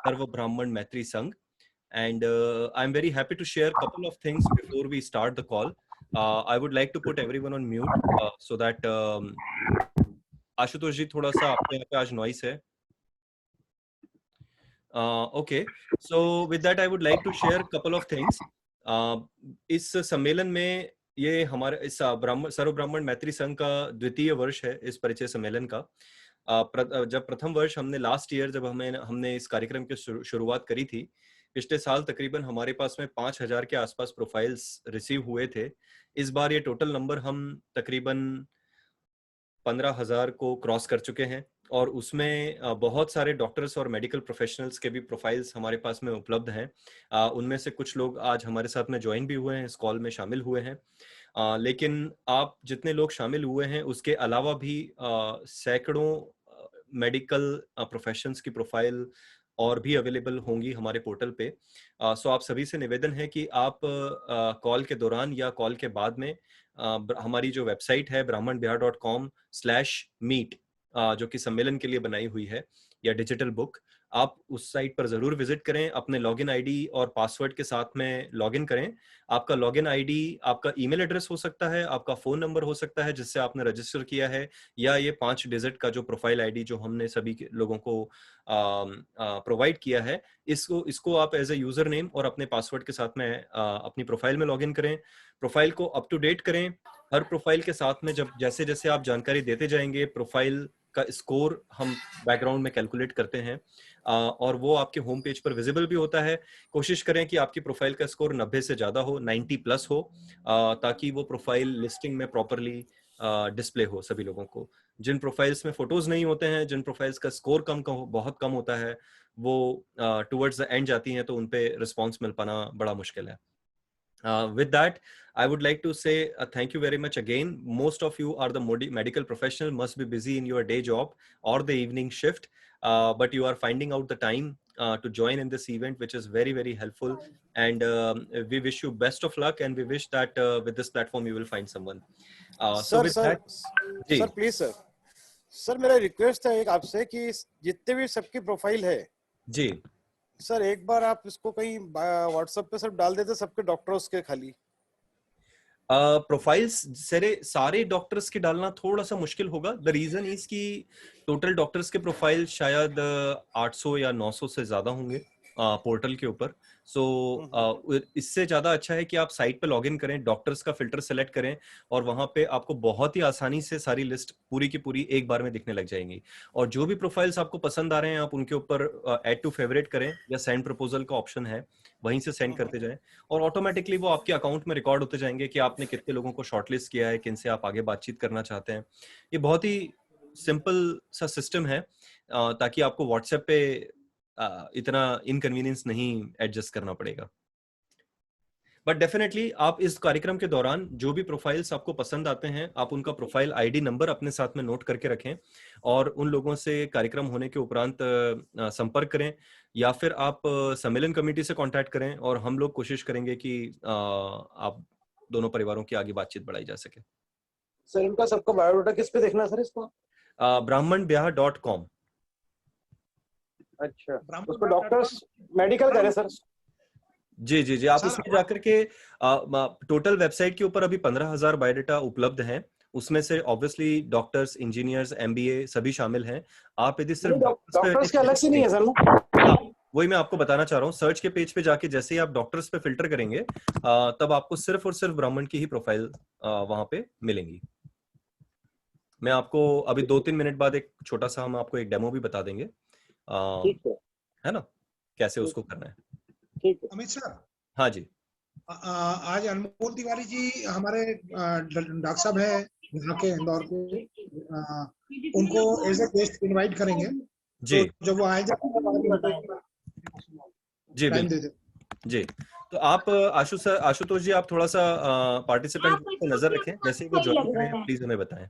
Sarva Brahman Maitri Sangh, and I'm very happy to share a couple of things before we start the call. I would like to put everyone on mute so that Ashutosh जी थोड़ा सा आपके यहाँ पे आज noise है. Okay, so with that I would like to share a couple of things. इस सम्मेलन में ये हमारे इस सर्व ब्राह्मण मैत्री संघ का द्वितीय वर्ष है इस परिचय सम्मेलन का. जब प्रथम वर्ष हमने लास्ट ईयर जब हमने इस कार्यक्रम की शुरुआत करी थी, पिछले साल तकरीबन हमारे पास में 5000 के आसपास प्रोफाइल्स रिसीव हुए थे. इस बार ये टोटल नंबर हम तकरीबन 15,000 को क्रॉस कर चुके हैं और उसमें बहुत सारे डॉक्टर्स और मेडिकल प्रोफेशनल्स के भी प्रोफाइल्स हमारे पास में उपलब्ध हैं. उनमें से कुछ लोग आज हमारे साथ में ज्वाइन भी हुए हैं, इस कॉल में शामिल हुए हैं. लेकिन आप जितने लोग शामिल हुए हैं उसके अलावा भी सैकड़ों मेडिकल प्रोफेशंस की प्रोफाइल और भी अवेलेबल होंगी हमारे पोर्टल पे. सो आप सभी से निवेदन है कि आप कॉल के दौरान या कॉल के बाद में हमारी जो वेबसाइट है brahmanbihar.com/meet जो कि सम्मेलन के लिए बनाई हुई है या डिजिटल बुक, आप उस साइट पर जरूर विजिट करें. अपने लॉगिन आईडी और पासवर्ड के साथ में लॉगिन करें. आपका लॉगिन आईडी आपका ईमेल एड्रेस हो सकता है, आपका फोन नंबर हो सकता है जिससे आपने रजिस्टर किया है, या ये 5 डिजिट का जो प्रोफाइल आईडी जो हमने सभी लोगों को प्रोवाइड किया है, इसको आप एज ए यूजर नेम और अपने पासवर्ड के साथ में अपनी प्रोफाइल में लॉगिन करें. प्रोफाइल को अप टू डेट करें. हर प्रोफाइल के साथ में जब जैसे जैसे आप जानकारी देते जाएंगे, प्रोफाइल का स्कोर हम बैकग्राउंड में कैलकुलेट करते हैं और वो आपके होम पेज पर विजिबल भी होता है. कोशिश करें कि आपकी प्रोफाइल का स्कोर 90 से ज्यादा हो, 90 प्लस हो, ताकि वो प्रोफाइल लिस्टिंग में प्रॉपरली डिस्प्ले हो सभी लोगों को. जिन प्रोफाइल्स में फोटोज नहीं होते हैं, जिन प्रोफाइल्स का स्कोर बहुत कम होता है, वो टुवर्ड्स द एंड जाती हैं तो उनपे रिस्पॉन्स मिल पाना बड़ा मुश्किल है. With that, I would like to say thank you very much again. Most of you are the medical professional, must be busy in your day job or the evening shift, but you are finding out the time to join in this event, which is very, very helpful. And we wish you best of luck, and we wish that with this platform you will find someone. So with that, sir, please, sir. Sir, मेरा request है एक आपसे कि जितने भी सबकी profile है जी sir, एक बार आप इसको कहीं व्हाट्सएप पे सब डाल देते सबके डॉक्टर्स के खाली प्रोफाइल्स सारे डॉक्टर्स के डालना थोड़ा सा मुश्किल होगा. द रीजन इज कि टोटल डॉक्टर्स के प्रोफाइल शायद 800 या 900 से ज्यादा होंगे पोर्टल के ऊपर. सो इससे ज्यादा अच्छा है कि आप साइट पे लॉगिन करें, डॉक्टर्स का फिल्टर सेलेक्ट करें और वहां पे आपको बहुत ही आसानी से सारी लिस्ट पूरी की पूरी एक बार में दिखने लग जाएंगी. और जो भी प्रोफाइल्स आपको पसंद आ रहे हैं, आप उनके ऊपर ऐड टू फेवरेट करें या सेंड प्रपोजल का ऑप्शन है, वहीं से सेंड करते जाएं और ऑटोमेटिकली वो आपके अकाउंट में रिकॉर्ड होते जाएंगे कि आपने कितने लोगों को शॉर्टलिस्ट किया है, किनसे आप आगे बातचीत करना चाहते हैं. ये बहुत ही सिंपल सा सिस्टम है ताकि आपको व्हाट्सएप पे इतना इनकन्वीनियंस नहीं एडजस्ट करना पड़ेगा. बट डेफिनेटली आप इस कार्यक्रम के दौरान जो भी प्रोफाइल्स आपको पसंद आते हैं, आप उनका प्रोफाइल आईडी नंबर अपने साथ में नोट करके रखें और उन लोगों से कार्यक्रम होने के उपरांत संपर्क करें, या फिर आप सम्मेलन कमेटी से कांटेक्ट करें और हम लोग कोशिश करेंगे कि आप दोनों परिवारों की आगे बातचीत बढ़ाई जा सके. सर, इनका सबका बायोडाटा किस पे देखना है सर इसको? brahmanbihar.com. अच्छा, उसको डॉक्टर्स मेडिकल करें सर? जी जी जी, आप उसमें जाकर के टोटल वेबसाइट के ऊपर अभी 15,000 बायोडाटा उपलब्ध हैं. उसमें से ऑब्वियसली डॉक्टर्स, इंजीनियर्स, एमबीए सभी शामिल हैं. आप यदि सिर्फ डॉक्टर्स के अलग से नहीं है सर? वही मैं आपको बताना चाह रहा हूँ. सर्च के पेज पे जाके जैसे ही आप डॉक्टर्स पे फिल्टर करेंगे तब आपको सिर्फ और सिर्फ ब्राह्मण की ही प्रोफाइल वहां पे मिलेंगी. मैं आपको अभी 2-3 मिनट बाद एक छोटा सा हम आपको एक डेमो भी बता देंगे, है ना, कैसे उसको करना है. ठीक है अमित सर. हाँ जी. आज अनमोल तिवारी जी हमारे डॉक्टर साहब है यहाँ के इंदौर के, उनको एज ए गेस्ट इनवाइट करेंगे जी. तो जब वो आए जी बिल्कुल जी. तो आप आशुतोष जी, आप थोड़ा सा पार्टिसिपेंट पे नजर रखें, जैसे ही वो ज्वाइन करें प्लीज हमें बताएं.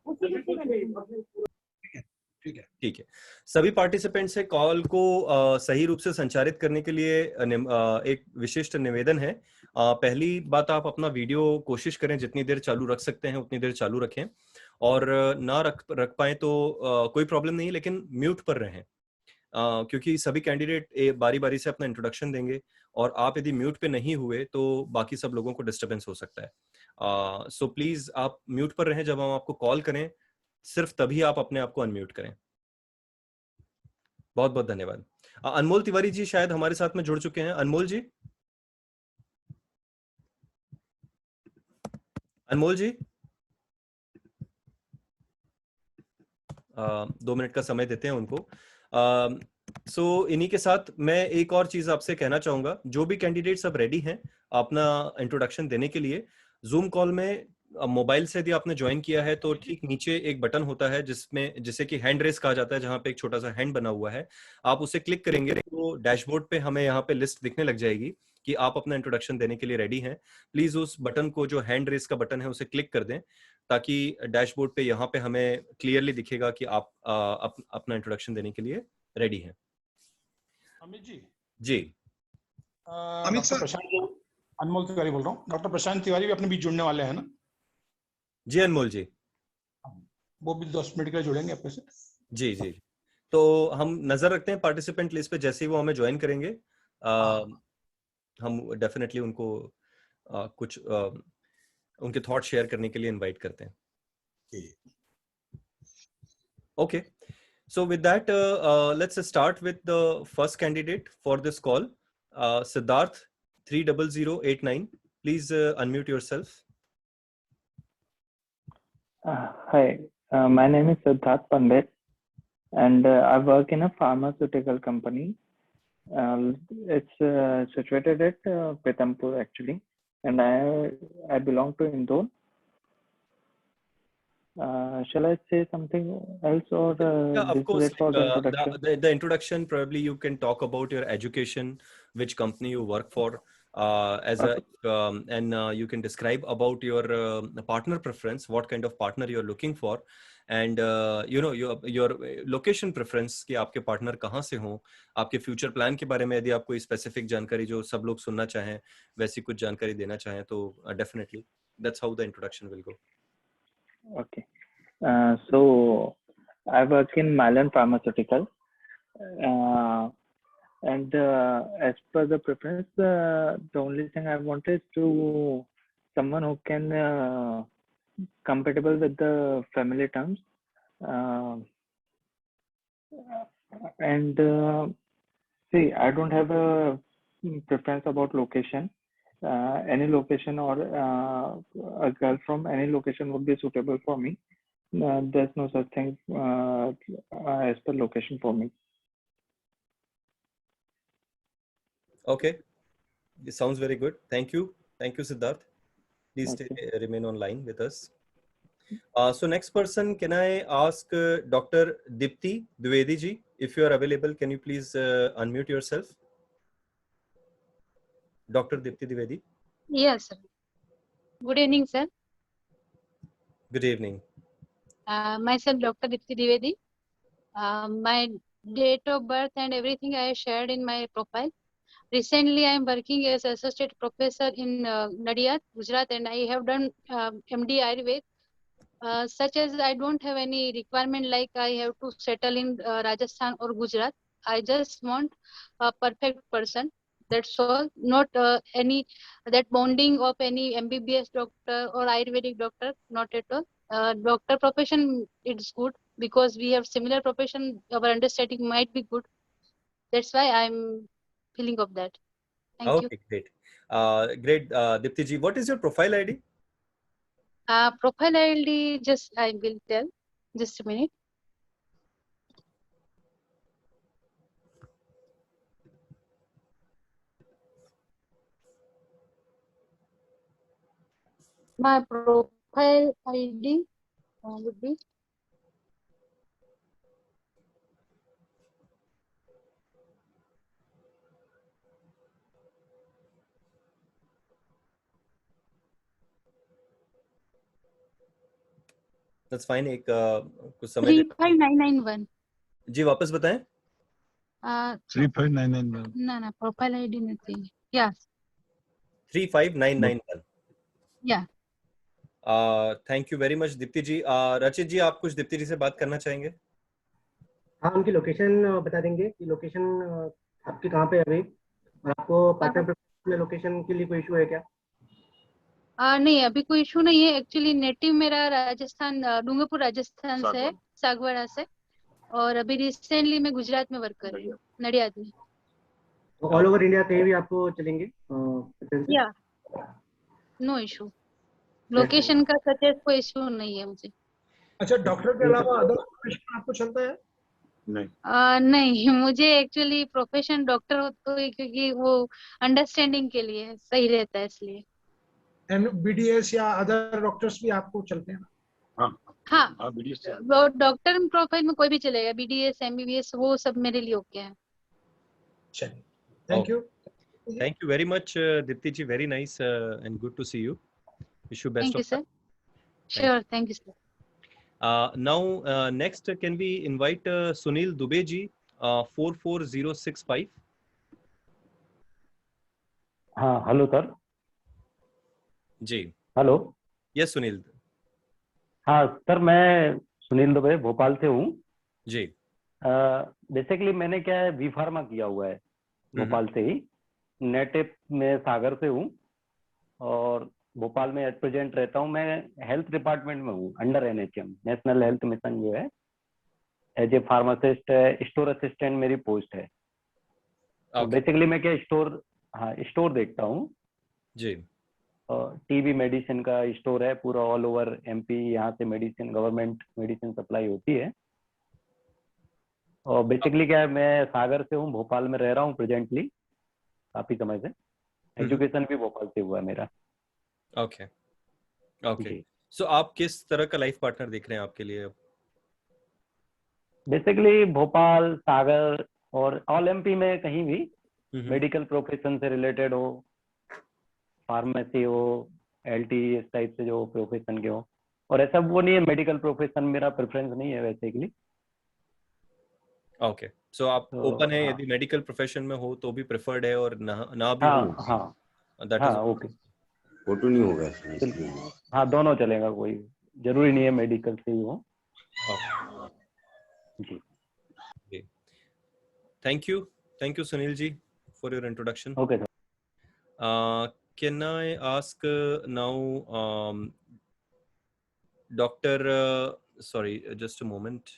ठीक है. सभी पार्टिसिपेंट से कॉल को सही रूप से संचालित करने के लिए एक विशिष्ट निवेदन है. पहली बात, आप अपना वीडियो कोशिश करें जितनी देर चालू रख सकते हैं उतनी देर चालू रखें, और ना रख पाए तो कोई प्रॉब्लम नहीं, लेकिन म्यूट पर रहें. क्योंकि सभी कैंडिडेट बारी बारी से अपना इंट्रोडक्शन देंगे और आप यदि म्यूट पे नहीं हुए तो बाकी सब लोगों को डिस्टरबेंस हो सकता है। सो प्लीज आप म्यूट पर रहें, जब हम आपको कॉल करें सिर्फ तभी आप अपने आप को अनम्यूट करें। बहुत बहुत धन्यवाद। अनमोल तिवारी जी शायद हमारे साथ में जुड़ चुके हैं। अनमोल जी, अनमोल जी, 2 मिनट का समय देते हैं उनको। सो इन्हीं के साथ मैं एक और चीज आपसे कहना चाहूंगा, जो भी कैंडिडेट्स अब रेडी हैं अपना इंट्रोडक्शन देने के लिए, जूम कॉल में मोबाइल से यदि आपने ज्वाइन किया है तो ठीक नीचे एक बटन होता है जिसमें जिसे कि हैंड रेस कहा जाता है, जहां पे एक छोटा सा हैंड बना हुआ है। आप उसे क्लिक करेंगे तो डैशबोर्ड पे हमें यहाँ पे लिस्ट दिखने लग जाएगी कि आप अपना इंट्रोडक्शन देने के लिए रेडी हैं। प्लीज उस बटन को, जो हैंड रेस का बटन है, उसे क्लिक कर दें ताकि डैशबोर्ड पे यहाँ पे हमें क्लियरली दिखेगा कि आप अपना इंट्रोडक्शन देने के लिए रेडी हैं। अमित जी। जी अमित सर, प्रशांत, अनमोल तिवारी बोल रहा हूँ। डॉक्टर प्रशांत तिवारी भी अपने बीच जुड़ने वाले हैं ना? जी अनमोल जी, वो भी 10 मिनट के लिए जुड़ेंगे अपने से। जी जी। तो हम नजर रखते हैं पार्टिसिपेंट लिस्ट पे, जैसे ही वो हमें ज्वाइन करेंगे हम डेफिनेटली उनको कुछ उनके थॉट शेयर करने के लिए इनवाइट करते हैं। Okay, so with that let's start with the first candidate for this call, Siddharth 30089. Please unmute yourself. Hi, my name is Siddharth Pandit, and I work in a pharmaceutical company. It's situated at Pitampur actually, and I belong to Indore. Shall I say something else, or Yeah, of this course. is it for the introduction? The introduction, probably you can talk about your education, which company you work for, and you can describe about your partner preference, what kind of partner you're looking for, and your location preference कि आपके partner कहाँ से हों, आपके future plan के बारे में यदि आप कोई specific जानकारी जो सब लोग सुनना चाहें वैसी कुछ जानकारी देना चाहें तो definitely that's how the introduction will go. Okay. So I work in Mylan Pharmaceutical, and as per the preference, the only thing I want is to someone who can compatible with the family terms, and see, I don't have a preference about location. Any location or a girl from any location would be suitable for me. There's no such thing as per location for me. Okay, this sounds very good. Thank you, Siddharth. Please Okay. remain online with us. So next person, can I ask Dr. Dipti Dwivedi ji, if you are available, can you please unmute yourself? Dr. Dipti Dwivedi. Yes, sir. Good evening, sir. Good evening. Myself, Dr. Dipti Dwivedi. My date of birth and everything I shared in my profile. Recently, I am working as associate professor in Nadiad, Gujarat, and I have done MD Ayurved. Such as I don't have any requirement like I have to settle in Rajasthan or Gujarat. I just want a perfect person. That's all. Not any that bonding of any MBBS doctor or Ayurvedic doctor. Not at all. Doctor profession, it's good because we have similar profession. Our understanding might be good. That's why I'm feeling of that. Thank you. Okay, great. Great, Dipti ji. What is your profile ID? Profile ID, just I will tell. Just a minute. My profile ID would be That's fine. एक कुछ समय 35991. जी वापस बताएं. 35991. No, profile ID nothing. Yeah. 35991. Yeah. Thank you very much Deepti ji. Rachit ji, आप कुछ दीप्ति जी से बात करना चाहेंगे? हाँ, उनकी लोकेशन बता देंगे कि लोकेशन आपकी कहाँ पे है अभी, और आपको पार्टनर में लोकेशन के लिए कोई इशू है क्या? नहीं, अभी कोई इशू नहीं है। एक्चुअली नेटिव मेरा राजस्थान, डूंगरपुर राजस्थान से है, सागवाड़ा से। और अभी रिसेंटली मैं गुजरात में वर्क कर रही हूँ, नडियाद में। तो ऑल ओवर इंडिया कहीं भी आपको चलेंगे preferences? या नो इशू, लोकेशन का सच कोई इशू नहीं है मुझे। अच्छा, डॉक्टर के अलावा अदर प्रोफेशन आपको चलता है? नहीं, मुझे एक्चुअली प्रोफेशन डॉक्टर हो तो क्योंकि वो अंडरस्टैंडिंग के लिए सही रहता है, इसलिए। एंड बीडीएस या अदर डॉक्टर्स भी आपको चलते हैं? हाँ, वो डॉक्टर प्रोफाइल में कोई भी चलेगा, BDS MBBS वो सब मेरे लिए ओके है। चलिए, thank you. Thank you very much, Dipti ji. Very nice and good to see you. Wish you best thank you of sir. luck. Sure, thank you sir. Now, next, can we invite Sunil Dubey ji, 44065? हाँ, hello sir. जी, hello. yes Sunil हाँ sir, मैं सुनील दुबे भोपाल से हूँ जी। Basically मैंने क्या है, we pharma किया हुआ है भोपाल से ही। नेटिव में सागर से हूँ और भोपाल में एट प्रेजेंट रहता हूँ। मैं हेल्थ डिपार्टमेंट में हूँ, under NHM, national health mission जो है। As a pharmacist, store assistant मेरी पोस्ट है। तो बेसिकली मैं क्या स्टोर देखता हूँ जी। टीबी मेडिसिन का स्टोर है पूरा ऑल ओवर MP। यहाँ से मेडिसिन, गवर्नमेंट मेडिसिन सप्लाई होती है। और बेसिकली क्या है, मैं सागर से हूँ, भोपाल में रह रहा हूँ प्रेजेंटली काफी समय से। एजुकेशन भी भोपाल से हुआ है मेरा। Okay okay. सो आप किस तरह का लाइफ पार्टनर देख रहे हैं आपके लिए अब? बेसिकली भोपाल, सागर और ऑल MP में कहीं भी मेडिकल प्रोफेशन से रिलेटेड हो, फार्मेसी हो, LT इस टाइप से जो प्रोफेशन के हो। और ऐसा वो नहीं है, मेडिकल प्रोफेशन मेरा प्रेफरेंस नहीं है बेसिकली। ओके, सो आप ओपन है, यदि मेडिकल प्रोफेशन में हो तो भी प्रेफर्ड है, और ना भी हो। दैट इज ओके, फोटो नहीं होगा। हाँ, दोनों चलेगा, कोई जरूरी नहीं है मेडिकल से ही हो। जी, thank you Sunil ji for your introduction. Okay sir. Can I ask now, Dr. Sorry, just a moment.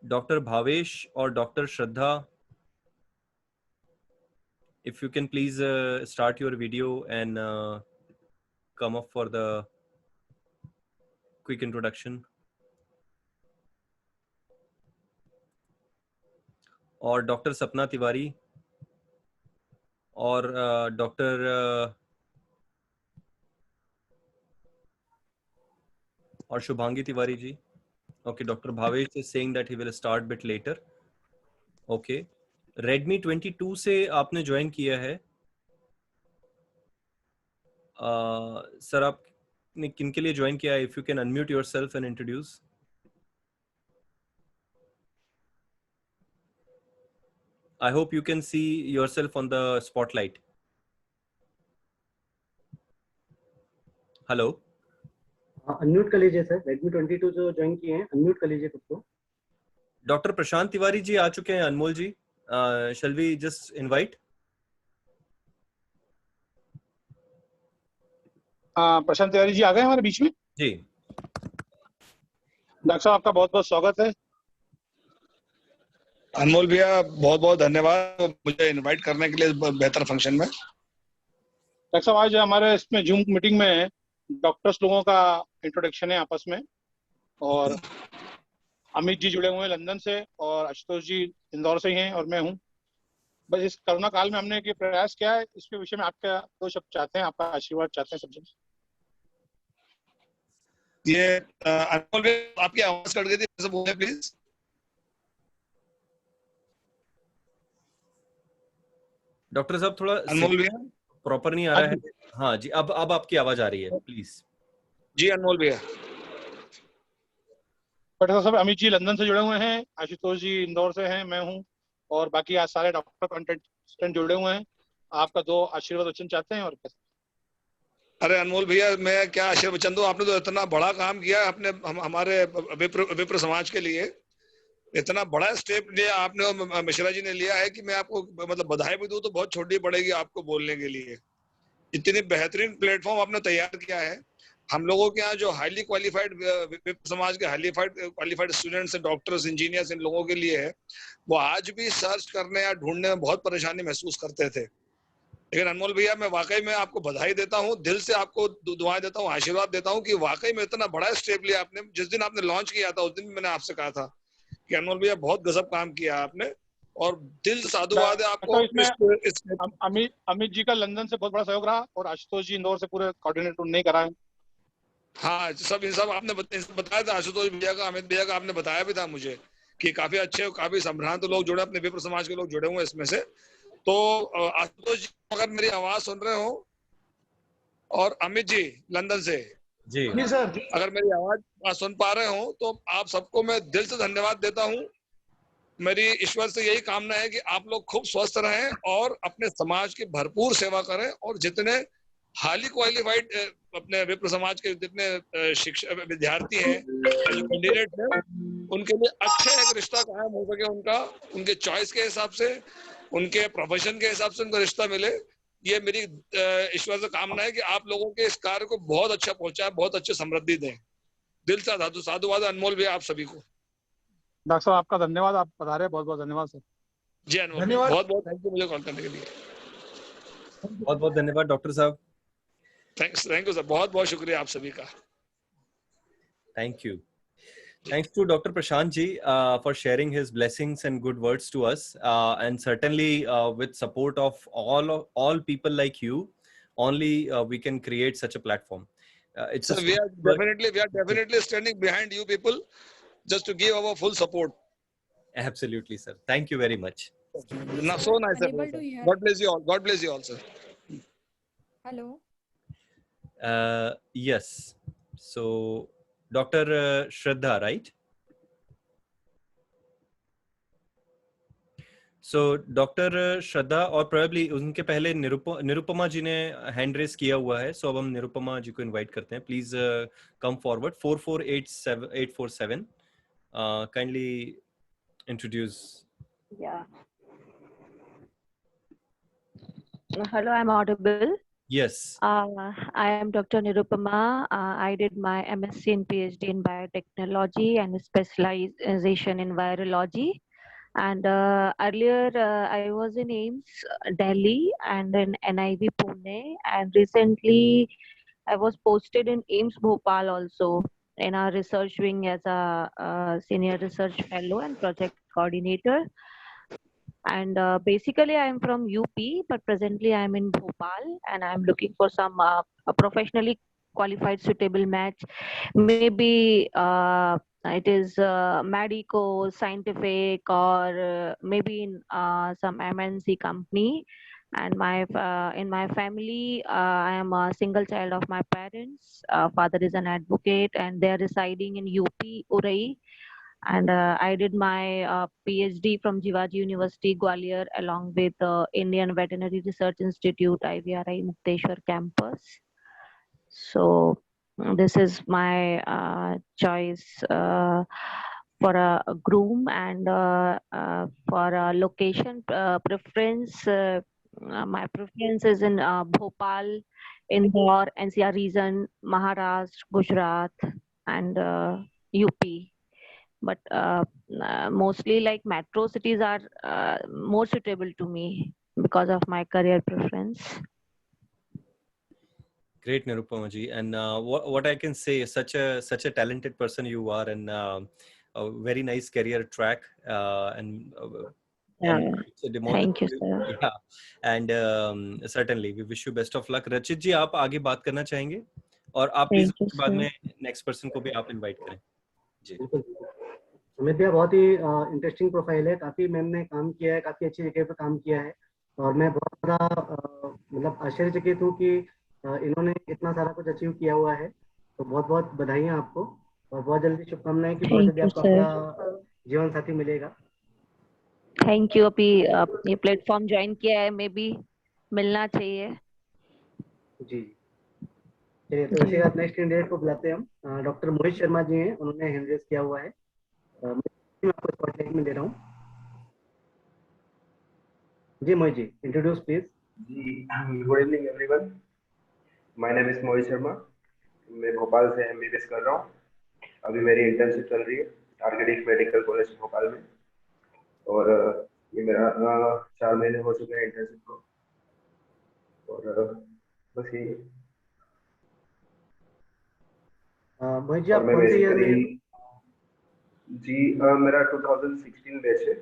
Dr. Bhavesh or Dr. Shraddha, if you can please start your video and come up for the quick introduction. और doctor Sapna Tiwari और doctor और Shubhangi Tiwari ji. Okay, doctor Bhavesh is saying that he will start bit later. ओके, Redmi 22 से आपने join किया है। Sir आपने किन के लिए ज्वाइन किया है? If you can unmute yourself and introduce. I hope you can see yourself on the spotlight. Hello, unmute कर लीजिए सर। Redmi 22 जो ज्वाइन किए हैं, अनम्यूट कर लीजिए खुद को। डॉक्टर प्रशांत तिवारी जी आ चुके हैं। अनमोल जी, shall we just invite? प्रशांत तिवारी जी आ गए हमारे बीच में जी। डॉक्टर साहब, आपका बहुत बहुत स्वागत है। अनमोल भैया, बहुत बहुत धन्यवाद मुझे इनवाइट करने के लिए बेहतर फंक्शन में। डॉक्टर साहब, आज हमारे इसमें जूम मीटिंग में डॉक्टर्स लोगों का इंट्रोडक्शन है आपस में, और अमित जी जुड़े हुए हैं लंदन से, और आशुतोष जी इंदौर से ही हैं, और मैं हूं। बस इस कोरोना काल में हमने ये प्रयास किया है, इसके विषय में आपका 2 शब्द चाहते हैं, आपका आशीर्वाद चाहते हैं सब जन। ये अनमोल भैया, आपकी आवाज कट गई थी, सब बोले प्लीज। डॉक्टर साहब थोड़ा अनमोल भैया प्रॉपर नहीं आ रहा है। हाँ जी, अब आपकी आवाज आ रही है, प्लीज। जी अनमोल भैया। डॉक्टर साहब, अमित जी लंदन से जुड़े हुए हैं, आशुतोष जी इंदौर से हैं, मैं हूं, और बाकी आज सारे डॉक्टर कंटेस्टेंट जुड़े हुए हैं। आपका 2 आशीर्वाद वचन चाहते हैं और कैसे? अरे अनमोल भैया, मैं क्या आशीर्वचन दूं, आपने तो इतना बड़ा काम किया है अपने हमारे विप्र समाज के लिए। इतना बड़ा स्टेप लिया आपने और मिश्रा जी ने लिया है कि मैं आपको मतलब बधाई भी दूं तो बहुत छोटी पड़ेगी आपको बोलने के लिए। इतनी बेहतरीन प्लेटफॉर्म आपने तैयार किया है। हम लोगों के यहाँ जो हाईली क्वालिफाइड विप्र समाज के highly qualified students, doctors, engineers, इन लोगों के लिए है, वो आज भी सर्च करने या ढूंढने में बहुत परेशानी महसूस करते थे। लेकिन अनमोल भैया, मैं वाकई में आपको बधाई देता हूँ, दिल से आपको दुआएं देता हूँ, आशीर्वाद देता हूँ कि वाकई में इतना बड़ा स्टेप लिया आपने। जिस दिन आपने लॉन्च किया था उस दिन मैंने आपसे कहा था कि अनमोल भैया बहुत गजब काम किया आपने, और दिल से साधुवाद है आपको। इसमें अमित जी का लंदन से बहुत बड़ा सहयोग रहा और आशुतोष जी इंदौर से पूरे कोऑर्डिनेटर नहीं कराए। हाँ, सब आपने बताया था, आशुतोष भैया का, अमित भैया का आपने बताया भी था मुझे कि काफी अच्छे, काफी संभ्रांत लोग जुड़े, अपने विप्र समाज के लोग जुड़े हुए इसमें से। तो आशुतोष जी अगर मेरी आवाज सुन रहे हो, और अमित जी लंदन से जी सर, अगर मेरी आवाज सुन पा रहे हो, तो आप सबको मैं दिल से धन्यवाद देता हूँ। मेरी ईश्वर से यही कामना है कि आप लोग खूब स्वस्थ रहें और अपने समाज की भरपूर सेवा करें, और जितने हाईली क्वालिफाइड अपने विप्र समाज के जितने शिक्षक विद्यार्थी हैं, जो कैंडिडेट हैं, उनके लिए अच्छा एक रिश्ता कायम हो सके, उनका उनके चॉइस के हिसाब से, उनके प्रोफेशन के हिसाब से उनको रिश्ता मिले। ये मेरी ईश्वर से कामना है कि आप लोगों के इस कार्य को बहुत अच्छा पहुंचाए, बहुत अच्छी समृद्धि दें। दिल से साधुवाद अनमोल भी आप सभी को। डॉक्टर साहब आपका धन्यवाद, आप पधारे, बहुत बहुत धन्यवाद सर। जी अनमोल, बहुत बहुत थैंक यू मुझे कॉल करने के लिए। बहुत बहुत धन्यवाद डॉक्टर साहब। थैंक यू सर, बहुत बहुत शुक्रिया आप सभी का। Thank you. Thanks to Dr. Prashant ji for sharing his blessings and good words to us, and certainly with support of all people like you, only we can create such a platform. It's So we are definitely standing behind you people, just to give our full support. Absolutely, sir. Thank you very much. So nice. God bless you all. God bless you all, sir. Hello. Yes. So, Dr. Shraddha, right? So, Dr. Shraddha और probably उनके पहले निरुपमा जी ने hand raise किया हुआ है, so अब हम निरुपमा जी को invite करते हैं. Please come forward. 44847. Kindly introduce. Yeah. Hello, I'm audible. Yes. I am Dr. Nirupama. I did my MSc and PhD in biotechnology and specialization in virology. And earlier I was in AIIMS Delhi and in NIV Pune, and recently I was posted in AIIMS Bhopal also in our research wing as a senior research fellow and project coordinator. And basically I am from UP, but presently I am in Bhopal and I am looking for some a professionally qualified suitable match. Maybe it is medico, scientific, or maybe in some MNC company. And in my family, I am a single child of my parents. Father is an advocate, and they are residing in UP, Urai. And I did my PhD from Jivaji University, Gwalior, along with the Indian Veterinary Research Institute, IVRI Mukteshwar campus. So this is my choice for a groom, and for a location preference. My preference is in Bhopal, Indore, NCR region, Maharashtra, Gujarat, and UP. But mostly like metro cities are more suitable to me because of my career preference. Great, Nirupama ji. And what I can say is such a talented person you are, and a very nice career track. Thank you, sir. Yeah. And certainly we wish you best of luck. Rachit ji, आप आगे बात करना चाहेंगे? और आप please उसके बाद में नेक्स्ट पर्सन को भी आप इनवाइट करें. जी. अमित भैया बहुत ही इंटरेस्टिंग प्रोफाइल है, काफी मैम ने काम किया है, काफी अच्छी जगह पर काम किया है, और मैं बहुत ज़्यादा मतलब आश्चर्यचकित हूँ कि इन्होंने इतना सारा कुछ अचीव किया हुआ है. तो बहुत बहुत बधाइयाँ आपको, और बहुत जल्दी शुभकामनाएं कि बहुत जल्दी आपको अपना जीवन साथी मिलेगा. Thank you. अभी ये प्लेटफॉर्म ज्वाइन किया है, मे बी मिलना चाहिए. जी. चलिए, तो इसी बात नेक्स्ट कैंडिडेट को बुलाते हैं हम। डॉक्टर मोहित शर्मा जी हैं, उन्होंने हैंड रेज किया हुआ है। मैं आपको स्पॉटलाइट में दे रहा हूँ। जी Mohit ji, introduce please. Good evening everyone, my name is Mohit Sharma. मैं भोपाल से एमबीबीएस कर रहा हूँ। अभी मेरी इंटर्नशिप चल रही है आर्किटेक्ट मेडिकल कॉलेज भोपाल में, और ये मेरा 4 महीने हो चुके हैं इंटर्नशिप को, और बस यही। मोहित जी, और आप मैं कौन से ईयर में? बेसिकली जी मेरा 2016 बैच है।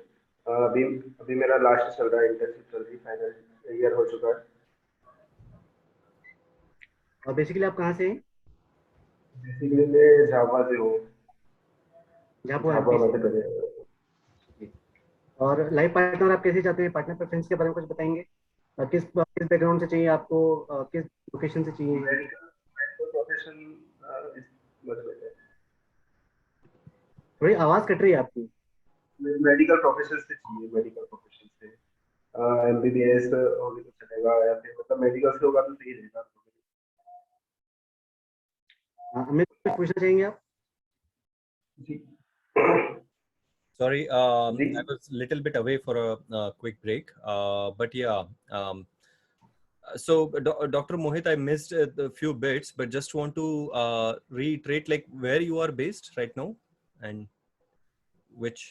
अभी अभी मेरा लास्ट चल रहा है, इंटर्नशिप चल रही है, फाइनल ईयर हो चुका है। और बेसिकली आप कहाँ से हैं? बेसिकली मैं झाबुआ से हूँ, झाबुआ झाबुआ एमपी मध्य से। प्रदेश। और लाइफ पार्टनर आप कैसे चाहते हैं? पार्टनर प्रेफरेंस के बारे में कुछ बताएंगे? किस किस बैकग्राउंड से चाहिए आपको? किस लोकेशन से चाहिए? Medical profession is much better. थोड़ी आवाज कट रही है आपकी। मेडिकल प्रोफेशन से चाहिए, मेडिकल प्रोफेशन से एमबीबीएस होगी तो चलेगा, या फिर मतलब मेडिकल से होगा तो सही रहेगा। अमित, कुछ पूछना चाहेंगे आप? जी Sorry, ji I was a little bit away for a quick break. But yeah, so Dr. Mohit, I missed a few bits, but just want to reiterate like where you are based right now and which.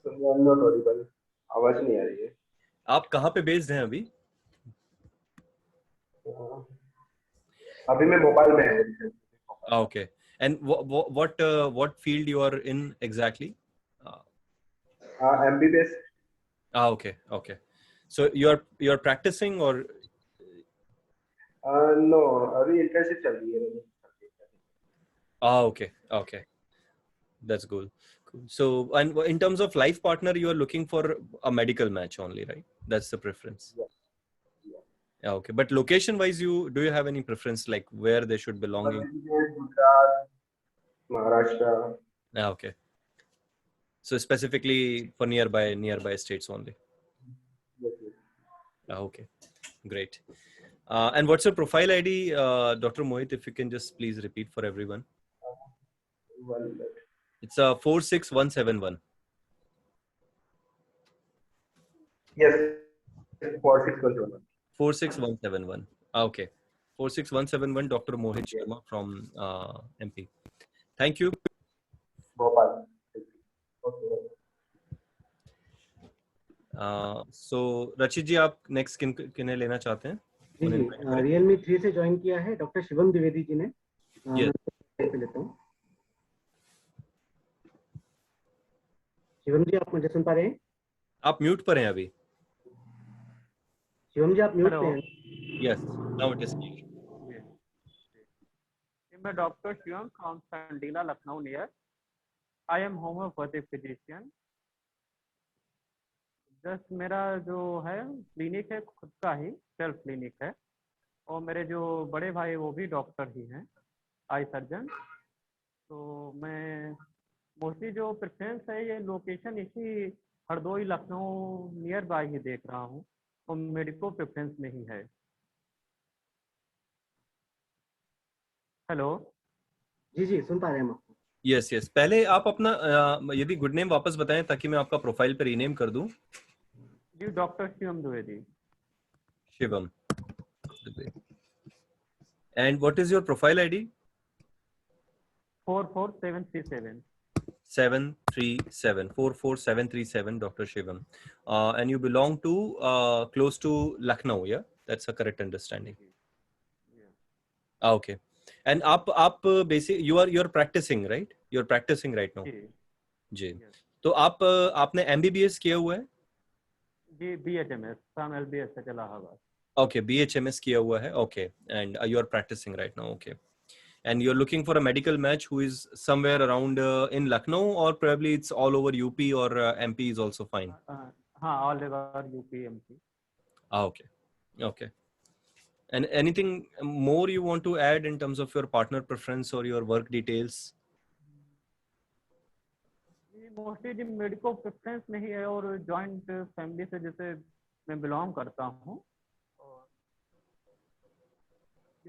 तो I am not Audible, आवाज नहीं आ रही है। आप कहाँ पे based हैं अभी? अभी मैं भोपाल में हूँ। Okay. And what field you are in exactly? MBBS. Okay, okay. So you're practicing or? No, अभी इंटर्नशिप चल रही है मेरी। Okay, okay. That's cool. Cool. So, and in terms of life partner, you are looking for a medical match only, right? That's the preference. Yeah, okay. But location-wise, do you have any preference, like where they should belong in? Gujarat, Maharashtra. Yeah, okay. So specifically for nearby states only. Okay, great. And what's your profile ID, Dr. Mohit? If you can just please repeat for everyone. It's 46171. Yes, 46171. 46171. Okay. 46171, Dr. Mohit Sharma from MP. Thank you. Bhopal. So रचित जी, आप next किन्हें लेना चाहते हैं? जी जी, Realme 3 से join किया है doctor Shivam Dwivedi ji ने। Yes. मैं लेता हूँ। शिवम जी, आप मुझे सुन पा रहे हैं? आप म्यूट पर हैं अभी। शिवम जी, आप म्यूट पे हैं। Yes, now it is clear. मैं doctor Shivam from Sandila, Lucknow near. I am homeopathic physician. Just मेरा जो है क्लिनिक है खुद का ही, सेल्फ क्लिनिक है, और मेरे जो बड़े भाई वो भी डॉक्टर ही हैं, आई सर्जन। तो मैं मोस्टली जो प्रेफरेंस है ये लोकेशन इसी हरदोई लखनऊ नियर बाय ही देख रहा हूँ, और मेडिको प्रेफरेंस में ही है। हेलो जी जी, सुन पा रहे हैं हम आपको। यस यस, पहले आप अपना यदि गुड नेम वापस बताएं ताकि मैं आपका प्रोफाइल पे रीनेम कर दूं। जी, doctor Shivam Dwivedi. Shivam. And what is your profile ID? 44737 44737, Dr. Shivam. And you belong to close to Lucknow, yeah? That's a correct understanding. Okay. And आप basic you're practicing, right? You're practicing right now. जी. तो आपने MBBS किया हुआ है? जी, BHMS, साम LBS से चला हुआ। Okay, BHMS किया हुआ है. Okay. And you are practicing right now. Okay. And you're looking for a medical match who is somewhere around in Lucknow, or probably it's all over UP or MP is also fine. हाँ, all over UP, MP. Okay. Okay. And anything more you want to add in terms of your partner preference or your work details? Mostly जी medico preference में ही है, और joint family से जैसे मैं belong करता हूँ, और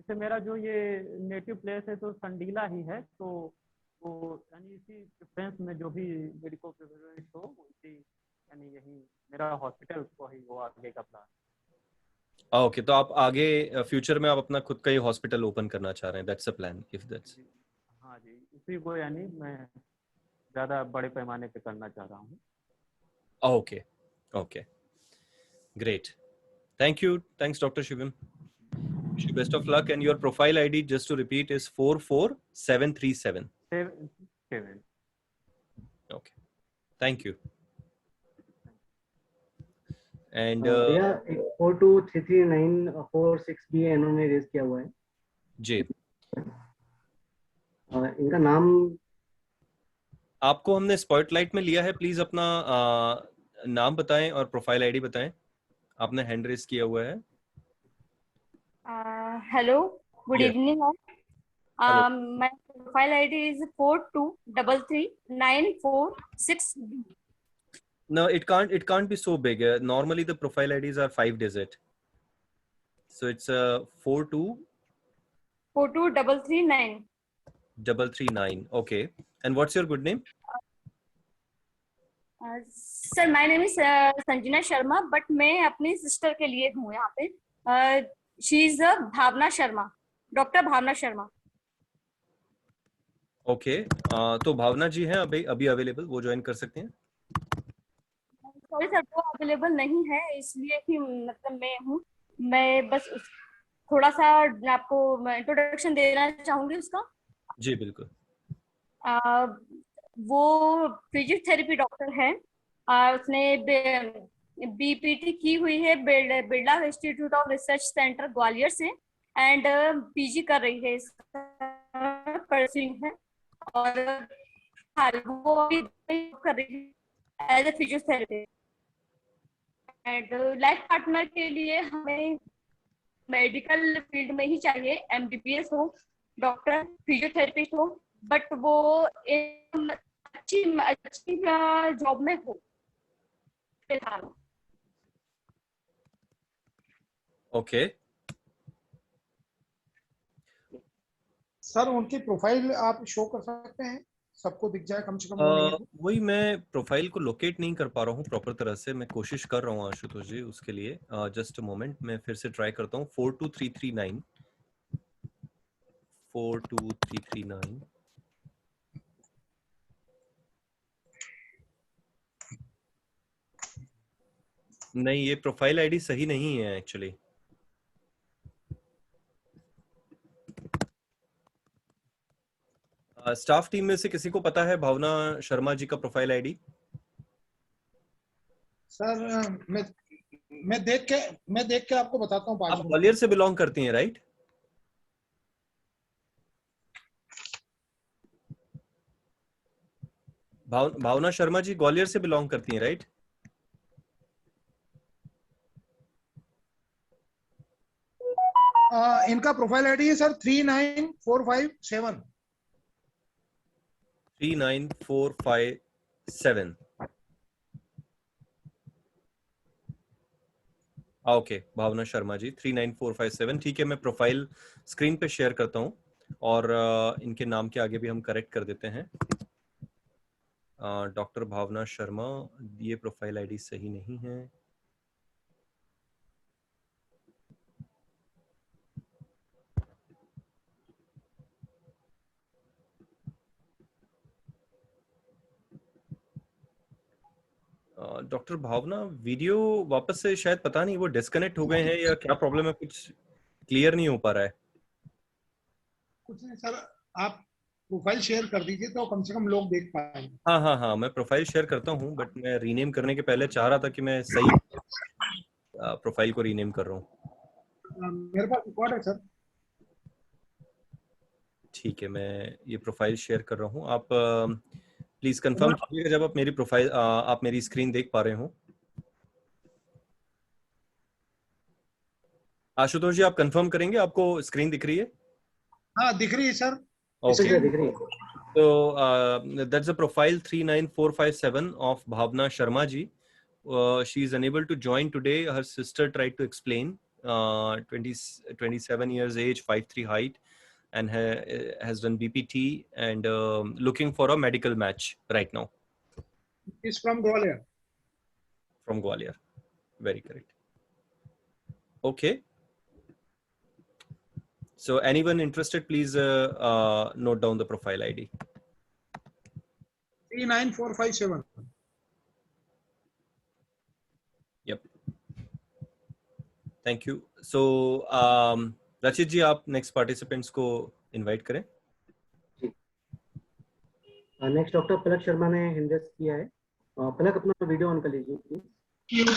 जैसे मेरा जो ये नेटिव प्लेस है तो संडीला ही है, तो वो यानी इसी प्रेफरेंस में जो भी मेडिको प्रेफरेंस हो इसी यानी यही मेरा हॉस्पिटल को ही वो आगे का प्लान। ओके, तो आप आगे फ्यूचर में आप अपना खुद का ही हॉस्पिटल ओपन करना चाह रहे हैं, that's a plan if that's. हाँ जी, इसी को यानी मैं ज़्यादा बड़े पैमाने पे करना चाह रहा हूँ। Okay okay, great, thank you, thanks doctor Shivam, wish you best of luck, and your profile ID, just to repeat, is 44737. 7. Okay, thank you. And भैया 423394 भी इन्होंने रेज किया हुआ है जी। इनका नाम आपको हमने स्पॉटलाइट में लिया है, प्लीज अपना नाम बताएं और प्रोफाइल आईडी बताएं, आपने हैंड रेज किया हुआ है। Hello, good Yes. evening all. Hello. My profile ID is 4233946B. No, it can't be so big. Normally the profile IDs are 5 digit. So it's 42339. 42339. Okay. And what's your good name? Sir, my name is Sanjana Sharma, but मैं अपनी sister के लिए हूँ यहाँ पे। She is Bhavna Sharma, doctor Bhavna Sharma. Okay, तो भावना जी हैं अभी अवेलेबल, वो ज्वाइन कर सकते हैं। सॉरी सर, वो अवेलेबल नहीं है, इसलिए कि मतलब मैं हूँ, मैं बस थोड़ा सा आपको इंट्रोडक्शन देना चाहूंगी उसका। जी बिल्कुल। वो फिजियोथेरेपी डॉक्टर है, उसने बीपीटी की हुई है Birla institute of research centre Gwalior से, एंड पीजी कर रही है, परसिंग है, और वो अभी कर रही है as a physiotherapy. And life partner के लिए हमें मेडिकल फील्ड में ही चाहिए, एमबीबीएस हो, डॉक्टर, फिजियोथेरेपिस्ट हो, बट वो अच्छी जॉब में हो फिलहाल। ओके सर, उनकी प्रोफाइल आप शो कर सकते हैं, सबको दिख जाए कम से कम। वही मैं प्रोफाइल को लोकेट नहीं कर पा रहा हूँ प्रॉपर तरह से, मैं कोशिश कर रहा हूँ आशुतोष जी उसके लिए। जस्ट अ मोमेंट, मैं फिर से ट्राई करता हूँ। 42339 42339। नहीं, ये प्रोफाइल आईडी सही नहीं है एक्चुअली। स्टाफ टीम में से किसी को पता है भावना शर्मा जी का प्रोफाइल आईडी? सर मैं देख के आपको बताता हूँ। आप ग्वालियर से बिलोंग करती हैं, राइट? भावना शर्मा जी ग्वालियर से बिलोंग करती हैं, राइट? इनका प्रोफाइल आईडी है सर 39457। 39457। ओके, भावना शर्मा जी 39457, ठीक है। मैं प्रोफाइल स्क्रीन पे शेयर करता हूँ और इनके नाम के आगे भी हम करेक्ट कर देते हैं। डॉक्टर भावना शर्मा, ये प्रोफाइल आईडी सही नहीं है। डॉक्टर भावना, वीडियो वापस से शायद पता नहीं वो डिस्कनेक्ट हो गए हैं या क्या प्रॉब्लम है, कुछ क्लियर नहीं हो पा रहा है। कुछ नहीं सर, आप प्रोफाइल शेयर कर दीजिए तो कम से कम लोग देख पाएंगे। हाँ, मैं प्रोफाइल शेयर करता हूँ, बट मैं रीनेम करने के पहले चाह रहा था कि मैं सही प्रोफाइल को रीनेम कर रहा हूँ। मेरे पास रिकॉर्ड है सर। ठीक है, मैं ये प्रोफाइल शेयर कर रहा हूँ। आप प्लीज कंफर्म कीजिएगा जब आप मेरी प्रोफाइल आप मेरी स्क्रीन देख पा रहे हो। आशुतोष जी, आप कंफर्म करेंगे आपको स्क्रीन दिख रही है? हाँ, दिख रही है sir. Okay. So that's the profile 39457 of Bhavna Sharma ji. She is unable to join today. Her sister tried to explain 27 years age, 5'3" height, and has done BPT and looking for a medical match right now. He's from Gwalior. From Gwalior. Very correct. Okay. So anyone interested, please note down the profile ID. 39457. Yep. Thank you. So रचित जी आप next participants को invite करें. Next doctor Palak Sharma ने hand raise किया है. पलक अपना video on कर लीजिए प्लीज.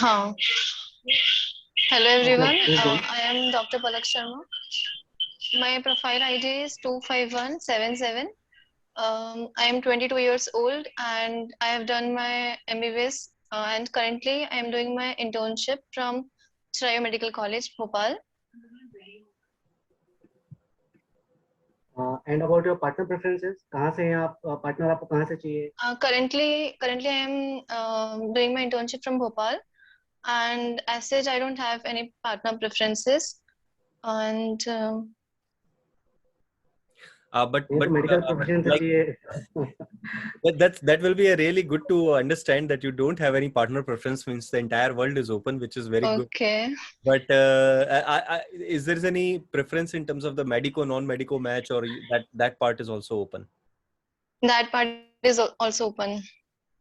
हाँ. Hello everyone. I am Dr. Palak Sharma. My profile ID is 25177. I am 22 years old and I have done my MBBS and currently I am doing my internship from Shriram Medical College, Bhopal. And about your partner preferences, कहाँ से हैं आप? Partner आपको कहाँ से चाहिए? Currently I am doing my internship from Bhopal and as such I don't have any partner preferences and but medical profession like, that will be a really good to understand that you don't have any partner preference, means the entire world is open, which is very good. Okay. But is there any preference in terms of the medico non-medico match, or that part is also open? That part is also open.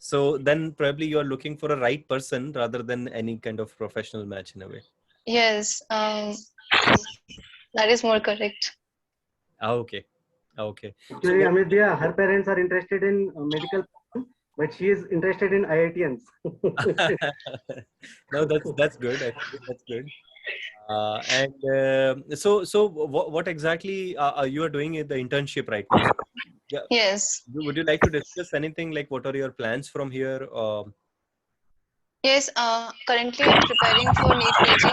So then probably you are looking for a right person rather than any kind of professional match in a way. Yes, that is more correct. Okay. Okay. Actually, Amit Bhaiya, her parents are interested in medical, but she is interested in IITians. No, that's good. I think that's good. And so what exactly you are doing in the internship right now? Yeah. Yes. Would you like to discuss anything, like what are your plans from here? Yes, currently I'm preparing for NEET PG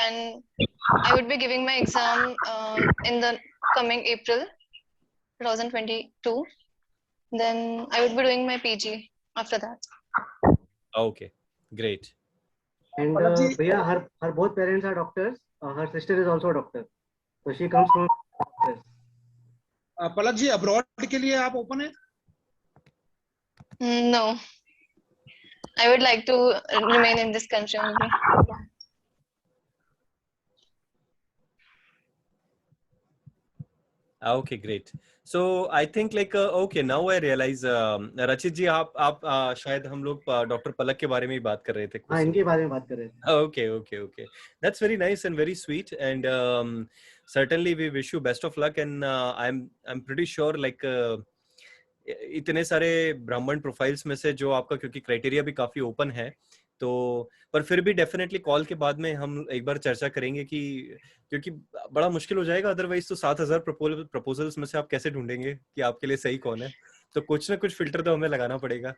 and I would be giving my exam in the coming April 2022. Then I would be doing my PG after that. Okay, great. And Bhaiya, her both parents are doctors. Her sister is also a doctor. So she comes from doctors. Palak ji, abroad के लिए आप open हैं? No. I would like to remain in this country only. Okay, great. So I think like okay, now I realize रचित जी आप शायद हम लोग doctor पलक के बारे में ही बात कर रहे थे. हाँ, इनके बारे में बात कर रहे थे. Okay. That's very nice and very sweet, and certainly we wish you best of luck, and I'm pretty sure like इतने सारे ब्राह्मण प्रोफाइल्स में से जो आपका, क्योंकि क्राइटेरिया भी काफी ओपन है, तो पर फिर भी डेफिनेटली कॉल के बाद में हम एक बार चर्चा करेंगे कि क्योंकि बड़ा मुश्किल हो जाएगा अदरवाइज तो 7,000 प्रपोजल्स में से आप कैसे ढूंढेंगे कि आपके लिए सही कौन है. तो कुछ ना कुछ फिल्टर तो हमें लगाना पड़ेगा.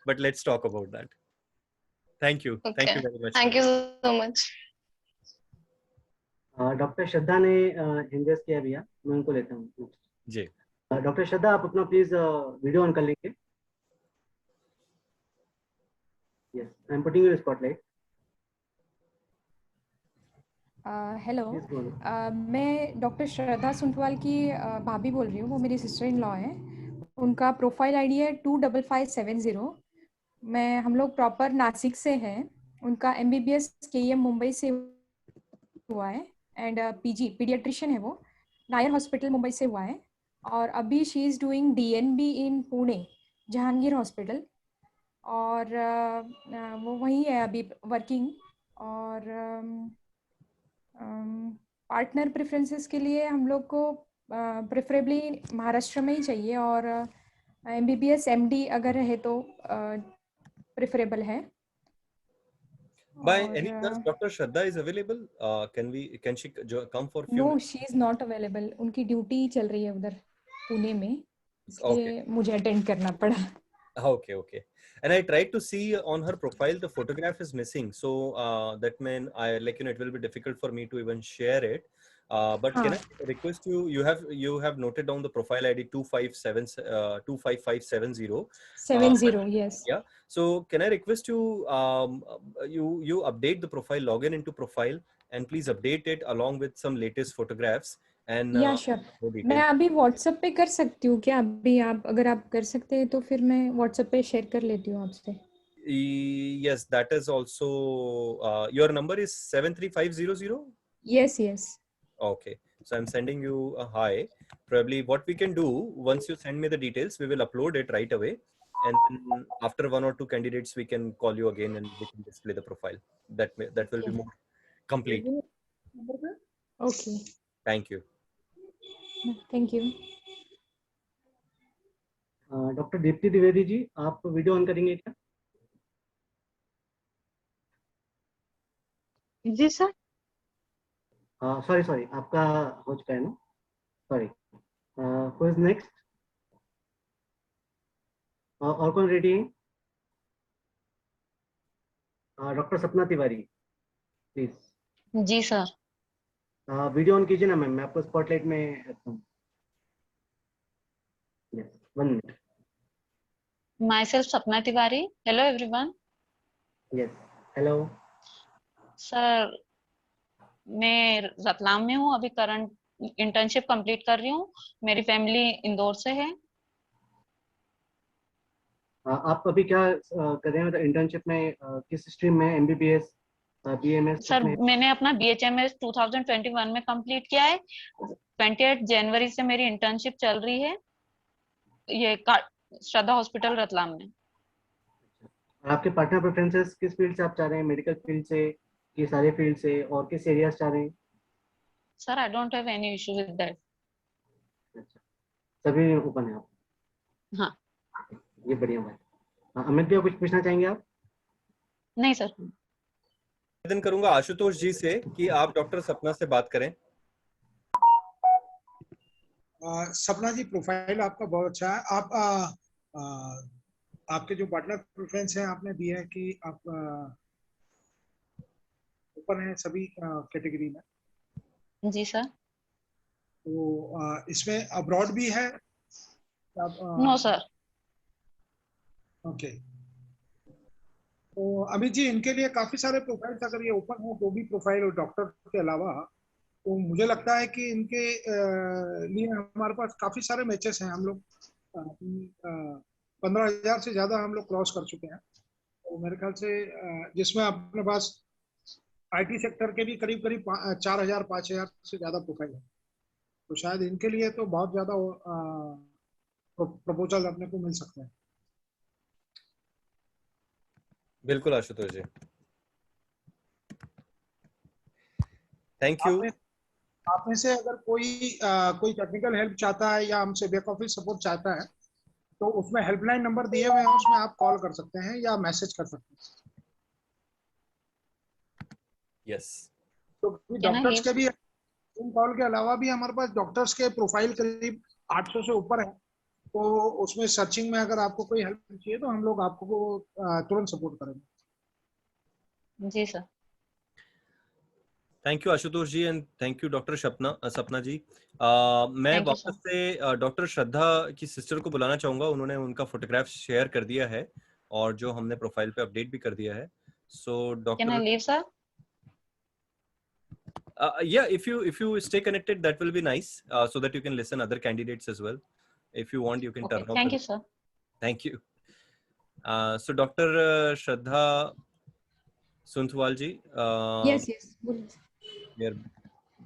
But let's talk about that. Thank you very much. Thank you so much. Doctor Shraddha ने हिंजेस किया भैया, मैं उनको लेता हूँ जी. डॉक्टर श्रद्धा, आप अपना प्लीज वीडियो ऑन कर लेंगे. Yes, I am putting you spotlight. Hello, मैं डॉक्टर श्रद्धा सुंटवाल की भाभी बोल रही हूँ. वो मेरी सिस्टर इन लॉ है. उनका प्रोफाइल आईडी है 25570. हम लोग प्रॉपर नासिक से हैं. उनका MBBS KEM मुंबई से हुआ है एंड PG पीडियाट्रिशियन है. वो नायर हॉस्पिटल मुंबई से हुआ है और अभी she is doing DNB in Pune Jahangir hospital और वो वहीं है अभी वर्किंग. और पार्टनर प्रेफरेंसेस के लिए हम लोग को प्रेफरेबली महाराष्ट्र में ही चाहिए और MBBS MD अगर रहे तो प्रेफरेबल है. By any chance, Dr. Shraddha is available? Can she come for few? No, she is not available. उनकी ड्यूटी चल रही है उधर पुणे में, इसलिए मुझे अटेंड करना पड़ा. Okay. And I tried to see on her profile the photograph is missing, so that means it will be difficult for me to even share it. But can I request you? You have noted down the profile ID 25570. 70, yes. Yeah. So can I request you? You update the profile, log in into profile, and please update it along with some latest photographs and या sure more मैं details. अभी WhatsApp पे कर सकती हूँ क्या? अभी आप अगर आप कर सकते हैं तो फिर मैं व्हाट्सएप पे शेयर कर लेती हूँ आपसे. Yes, that is also your number is 73500. Yes, yes. Okay, so I'm sending you a hi. Probably what we can do, once you send me the details, we will upload it right away, and then after 1 or 2 candidates we can call you again and we can display the profile. That will be more complete. Okay. Thank you. Thank you. Doctor Deepti Dwivedi ji, आप video on करेंगे क्या? जी sir. Sorry आपका हो चुका है ना? Sorry. Who is next? और कौन रेडी है? Doctor Sapna Tiwari please. जी सर. वीडियो ऑन कीजिए ना मैम, मैं आपको स्पॉटलाइट में रखता हूँ. Yes, 1 minute. Myself Sapna Tiwari. Hello everyone. Yes, hello. Sir मैं रतलाम में हूँ, अभी करंट इंटर्नशिप कंप्लीट कर रही हूँ. मेरी फैमिली इंदौर से है. आप अभी क्या कर रहे हैं? मतलब इंटर्नशिप में किस स्ट्रीम में? MBBS, BMS? सर मैंने अपना BHMS 2021 में कंप्लीट किया है. 28 जनवरी से मेरी इंटर्नशिप चल रही है ये श्रद्धा हॉस्पिटल रतलाम में. आपके पार्टनर प्रेफरेंसेस किस फील्ड से आप चाह रहे हैं? मेडिकल फील्ड से कि सारे फील्ड से, और किस एरिया से चाह रहे हैं? Sir I don't have any issue with that. सभी ओपन है आप? हाँ. ये बढ़िया बात. अमित भैया कुछ पूछना चाहेंगे आप? नहीं सर. निवेदन करूंगा आशुतोष जी से कि आप डॉक्टर सपना से बात करें. सपना जी, प्रोफाइल आपका बहुत अच्छा है. आप आपके जो पार्टनर प्रेफरेंस है आपने दिया है कि आप ओपन है सभी कैटेगरी में. जी सर. तो इसमें अब्रॉड भी है? No sir. ओके. तो अमित जी, इनके लिए काफी सारे प्रोफाइल्स अगर ये ओपन है, जो भी प्रोफाइल हो डॉक्टर के अलावा, तो मुझे लगता है कि इनके लिए हमारे पास काफी सारे मैचेस हैं. हम लोग 15,000 से ज्यादा हम लोग क्रॉस कर चुके हैं. तो मेरे ख्याल से जिसमें अपने पास आईटी सेक्टर के भी करीब 4,000 5,000 से ज्यादा प्रोफाइल है. तो शायद इनके लिए तो बहुत ज्यादा प्रपोजल अपने को मिल सकते हैं. बिल्कुल आशुतोष जी, थैंक यू. आप में से अगर कोई टेक्निकल हेल्प चाहता है या हमसे बैक ऑफिस सपोर्ट चाहता है, तो उसमें हेल्पलाइन नंबर दिए हुए हैं, उसमें आप कॉल कर सकते हैं या मैसेज कर सकते हैं. यस. तो डॉक्टर्स के भी कॉल के अलावा भी हमारे पास डॉक्टर्स के प्रोफाइल करीब 800 से ऊपर है. तो उसमें सर्चिंग में अगर आपको कोई हेल्प चाहिए तो हम लोग आपको तुरंत सपोर्ट करेंगे. जी sir. Thank you Ashutosh ji and thank you doctor Sapna ji. मैं वापस से डॉक्टर श्रद्धा की सिस्टर को बुलाना चाहूंगा. उन्होंने उनका फोटोग्राफ शेयर कर दिया है और जो हमने प्रोफाइल पे अपडेट भी कर दिया है. So doctor, can I leave sir? Yeah, if you stay connected, that will be nice, so that you can listen other candidates as well. If you want, you can turn off. Thank you, sir. Thank you. So Dr. Shraddha Sunthwal ji. Yes. We are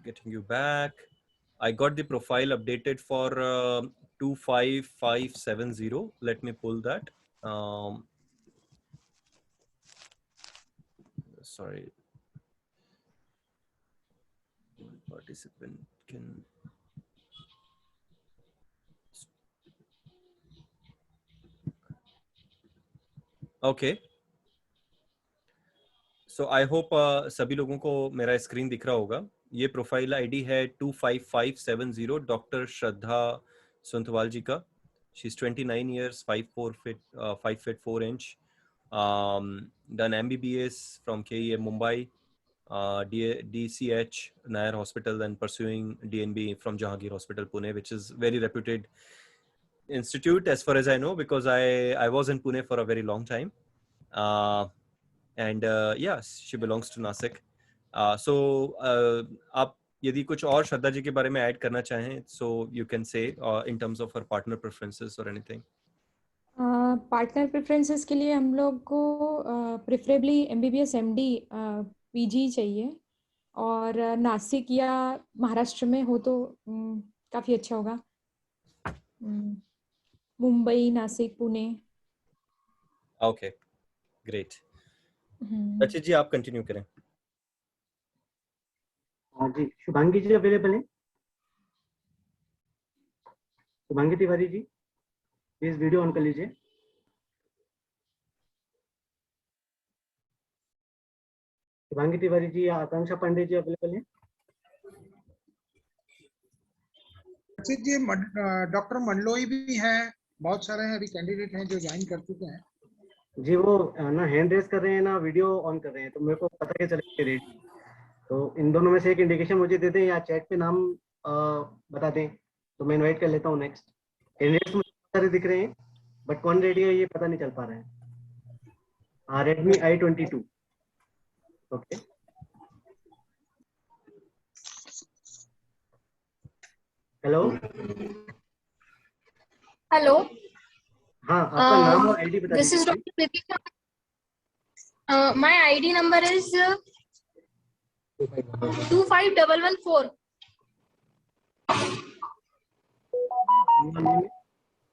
getting you back. I got the profile updated for 25570. Let me pull that. Sorry. Participant can. Okay. So I hope सभी लोगों को मेरा screen दिख रहा होगा. ये profile ID है 25570 doctor श्रद्धा सुंथवाल जी का. She's 29 years, 5 feet 4 inch. Done MBBS from KEM Mumbai, DCH Nair Hospital, and pursuing DNB from Jahangir Hospital Pune, which is very reputed institute as far as I know, because I was in Pune for a very long time. And yeah, she belongs to Nasik. सो आप यदि कुछ और श्रद्धा जी के बारे में add करना चाहें, सो you can say in terms of our partner preferences और एनीथिंग। पार्टनर प्रेफरेंसेस के लिए हम लोग को प्रेफरेबली MBBS MD PG चाहिए, और नासिक या महाराष्ट्र में हो तो काफ़ी अच्छा होगा। मुंबई, नासिक, पुणे। Okay, great. रचित जी आप कंटिन्यू करें। हाँ जी, शुभांगी जी अवेलेबल हैं? शुभांगी तिवारी जी प्लीज वीडियो ऑन कर लीजिए। शुभांगी तिवारी जी या आकांक्षा पांडे जी अवेलेबल हैं? रचित जी, डॉक्टर मंडलोई भी हैं, बहुत सारे हैं अभी कैंडिडेट हैं जो ज्वाइन कर चुके हैं। जी वो ना हैंड रेस कर रहे हैं ना वीडियो ऑन कर रहे हैं, तो मेरे को पता क्या चले रेट। तो इन दोनों में से एक इंडिकेशन मुझे दे दें या चैट पे नाम बता दें तो मैं इनवाइट कर लेता हूँ नेक्स्ट। कैंडिडेट्स मुझे सारे दिख रहे हैं बट कौन रेडी है ये पता नहीं चल पा रहा है। Redmi i22। Okay, hello hello, हाँ आपका नाम और आईडी बता दिस इज दीजिए। Doctor Preetika. My ID number is 25114।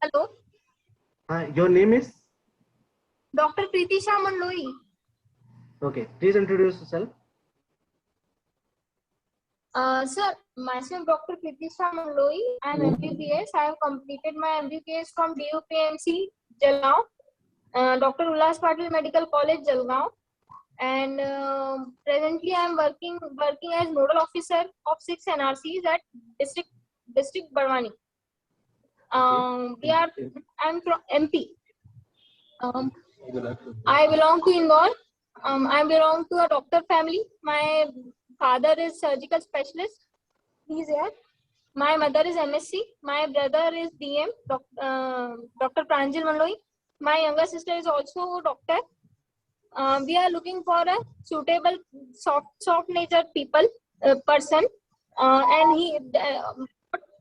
Hello, हाँ, your name is? Doctor Pritisha Mandloi. Okay, please introduce yourself. Sir, myself Dr. Pritisha Mandloi. I am MBBS. I have completed my MBBS from DUPMC, Jalgaon, Dr. Ullas Patil Medical College, Jalgaon, and presently I am working as nodal officer of 6 NRCs at district Barwani. I'm from MP. I belong to Indore. I belong to a doctor family. My father is surgical specialist. He's here. My mother is MSc. My brother is DM, Dr. Pranjal Mandloi. My younger sister is also a doctor. We are looking for a suitable soft natured person. And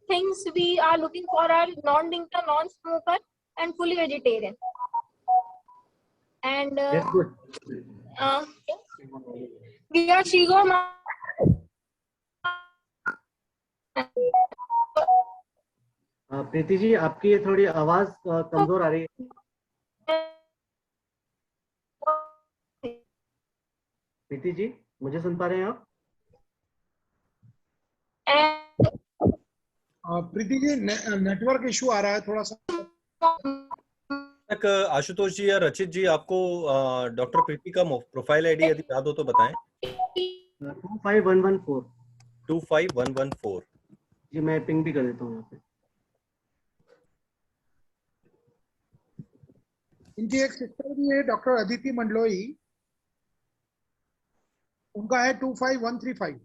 things we are looking for are non-drinker, non-smoker, and fully vegetarian. And That's good. We are Shigor. Preeti ji आपकी ये थोड़ी आवाज कमजोर आ रही है। प्रीति जी मुझे सुन पा रहे हैं आप? प्रीति जी नेटवर्क इशू आ रहा है थोड़ा सा। आशुतोष जी या रचित जी आपको डॉक्टर प्रीति का प्रोफाइल आईडी यदि याद हो तो बताएं। 25114। 25114 जी मैं पिंग भी कर देता हूँ यहाँ पे। इनकी एक सिस्टर भी है डॉक्टर अदिति मंडलोई, उनका है 25135।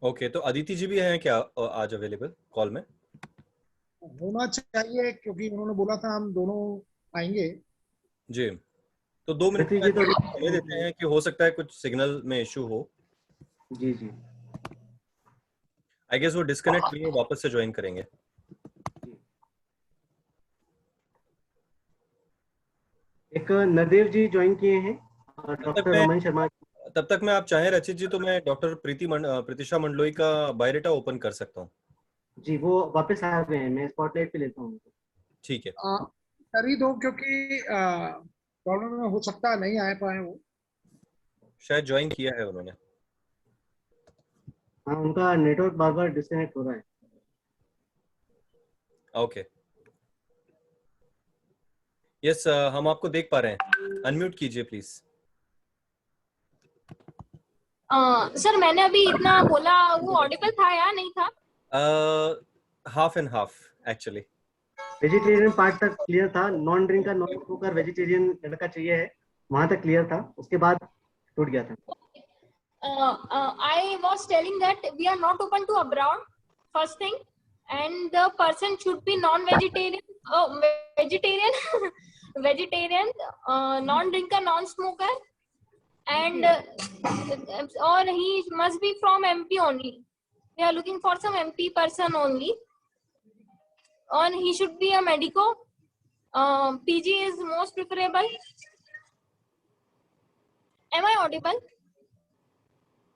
ओके, तो अदिति जी भी हैं क्या आज अवेलेबल कॉल में? होना चाहिए क्योंकि उन्होंने बोला था हम दोनों आएंगे। जी, तो 2 मिनट समय देते हैं कि हो सकता है कुछ सिग्नल में इशू हो। जी जी, आई गेस वो डिस्कनेक्ट हुए वापस से ज्वाइन करेंगे। एक नरदेव जी ज्वाइन किए हैं, डॉक्टर रमन शर्मा। तब तक मैं आप चाहें रचित जी तो मैं डॉक्टर प्रीतिशा मंडलोई का बायोडेटा ओपन कर सकता हूँ। जी वो वापस आ गए हैं, मैं स्पॉटलाइट पे लेता हूँ। ठीक है, कर ही दो क्योंकि प्रॉब्लम में हो सकता है नहीं आ पाए वो। शायद ज्वाइन किया है उन्होंने। हाँ उनका नेटवर्क बार बार डिस्कनेक्ट हो रहा है। ओके, यस हम आपको देख पा रहे हैं, अनम्यूट कीजिए प्लीज। सर मैंने अभी इतना बोला, वो ऑडिबल था या नहीं था? Half and half actually. Vegetarian part तक क्लियर था, non drinker non smoker vegetarian लड़का चाहिए है वहां तक क्लियर था, उसके बाद टूट गया था। I was telling that we are not open to abroad, first thing, and the person should be non-vegetarian, vegetarian, vegetarian, non-drinker, non-smoker, and or he must be from MP only. We are looking for some MP person only, and he should be a medico. PG is most preferable. Am I audible?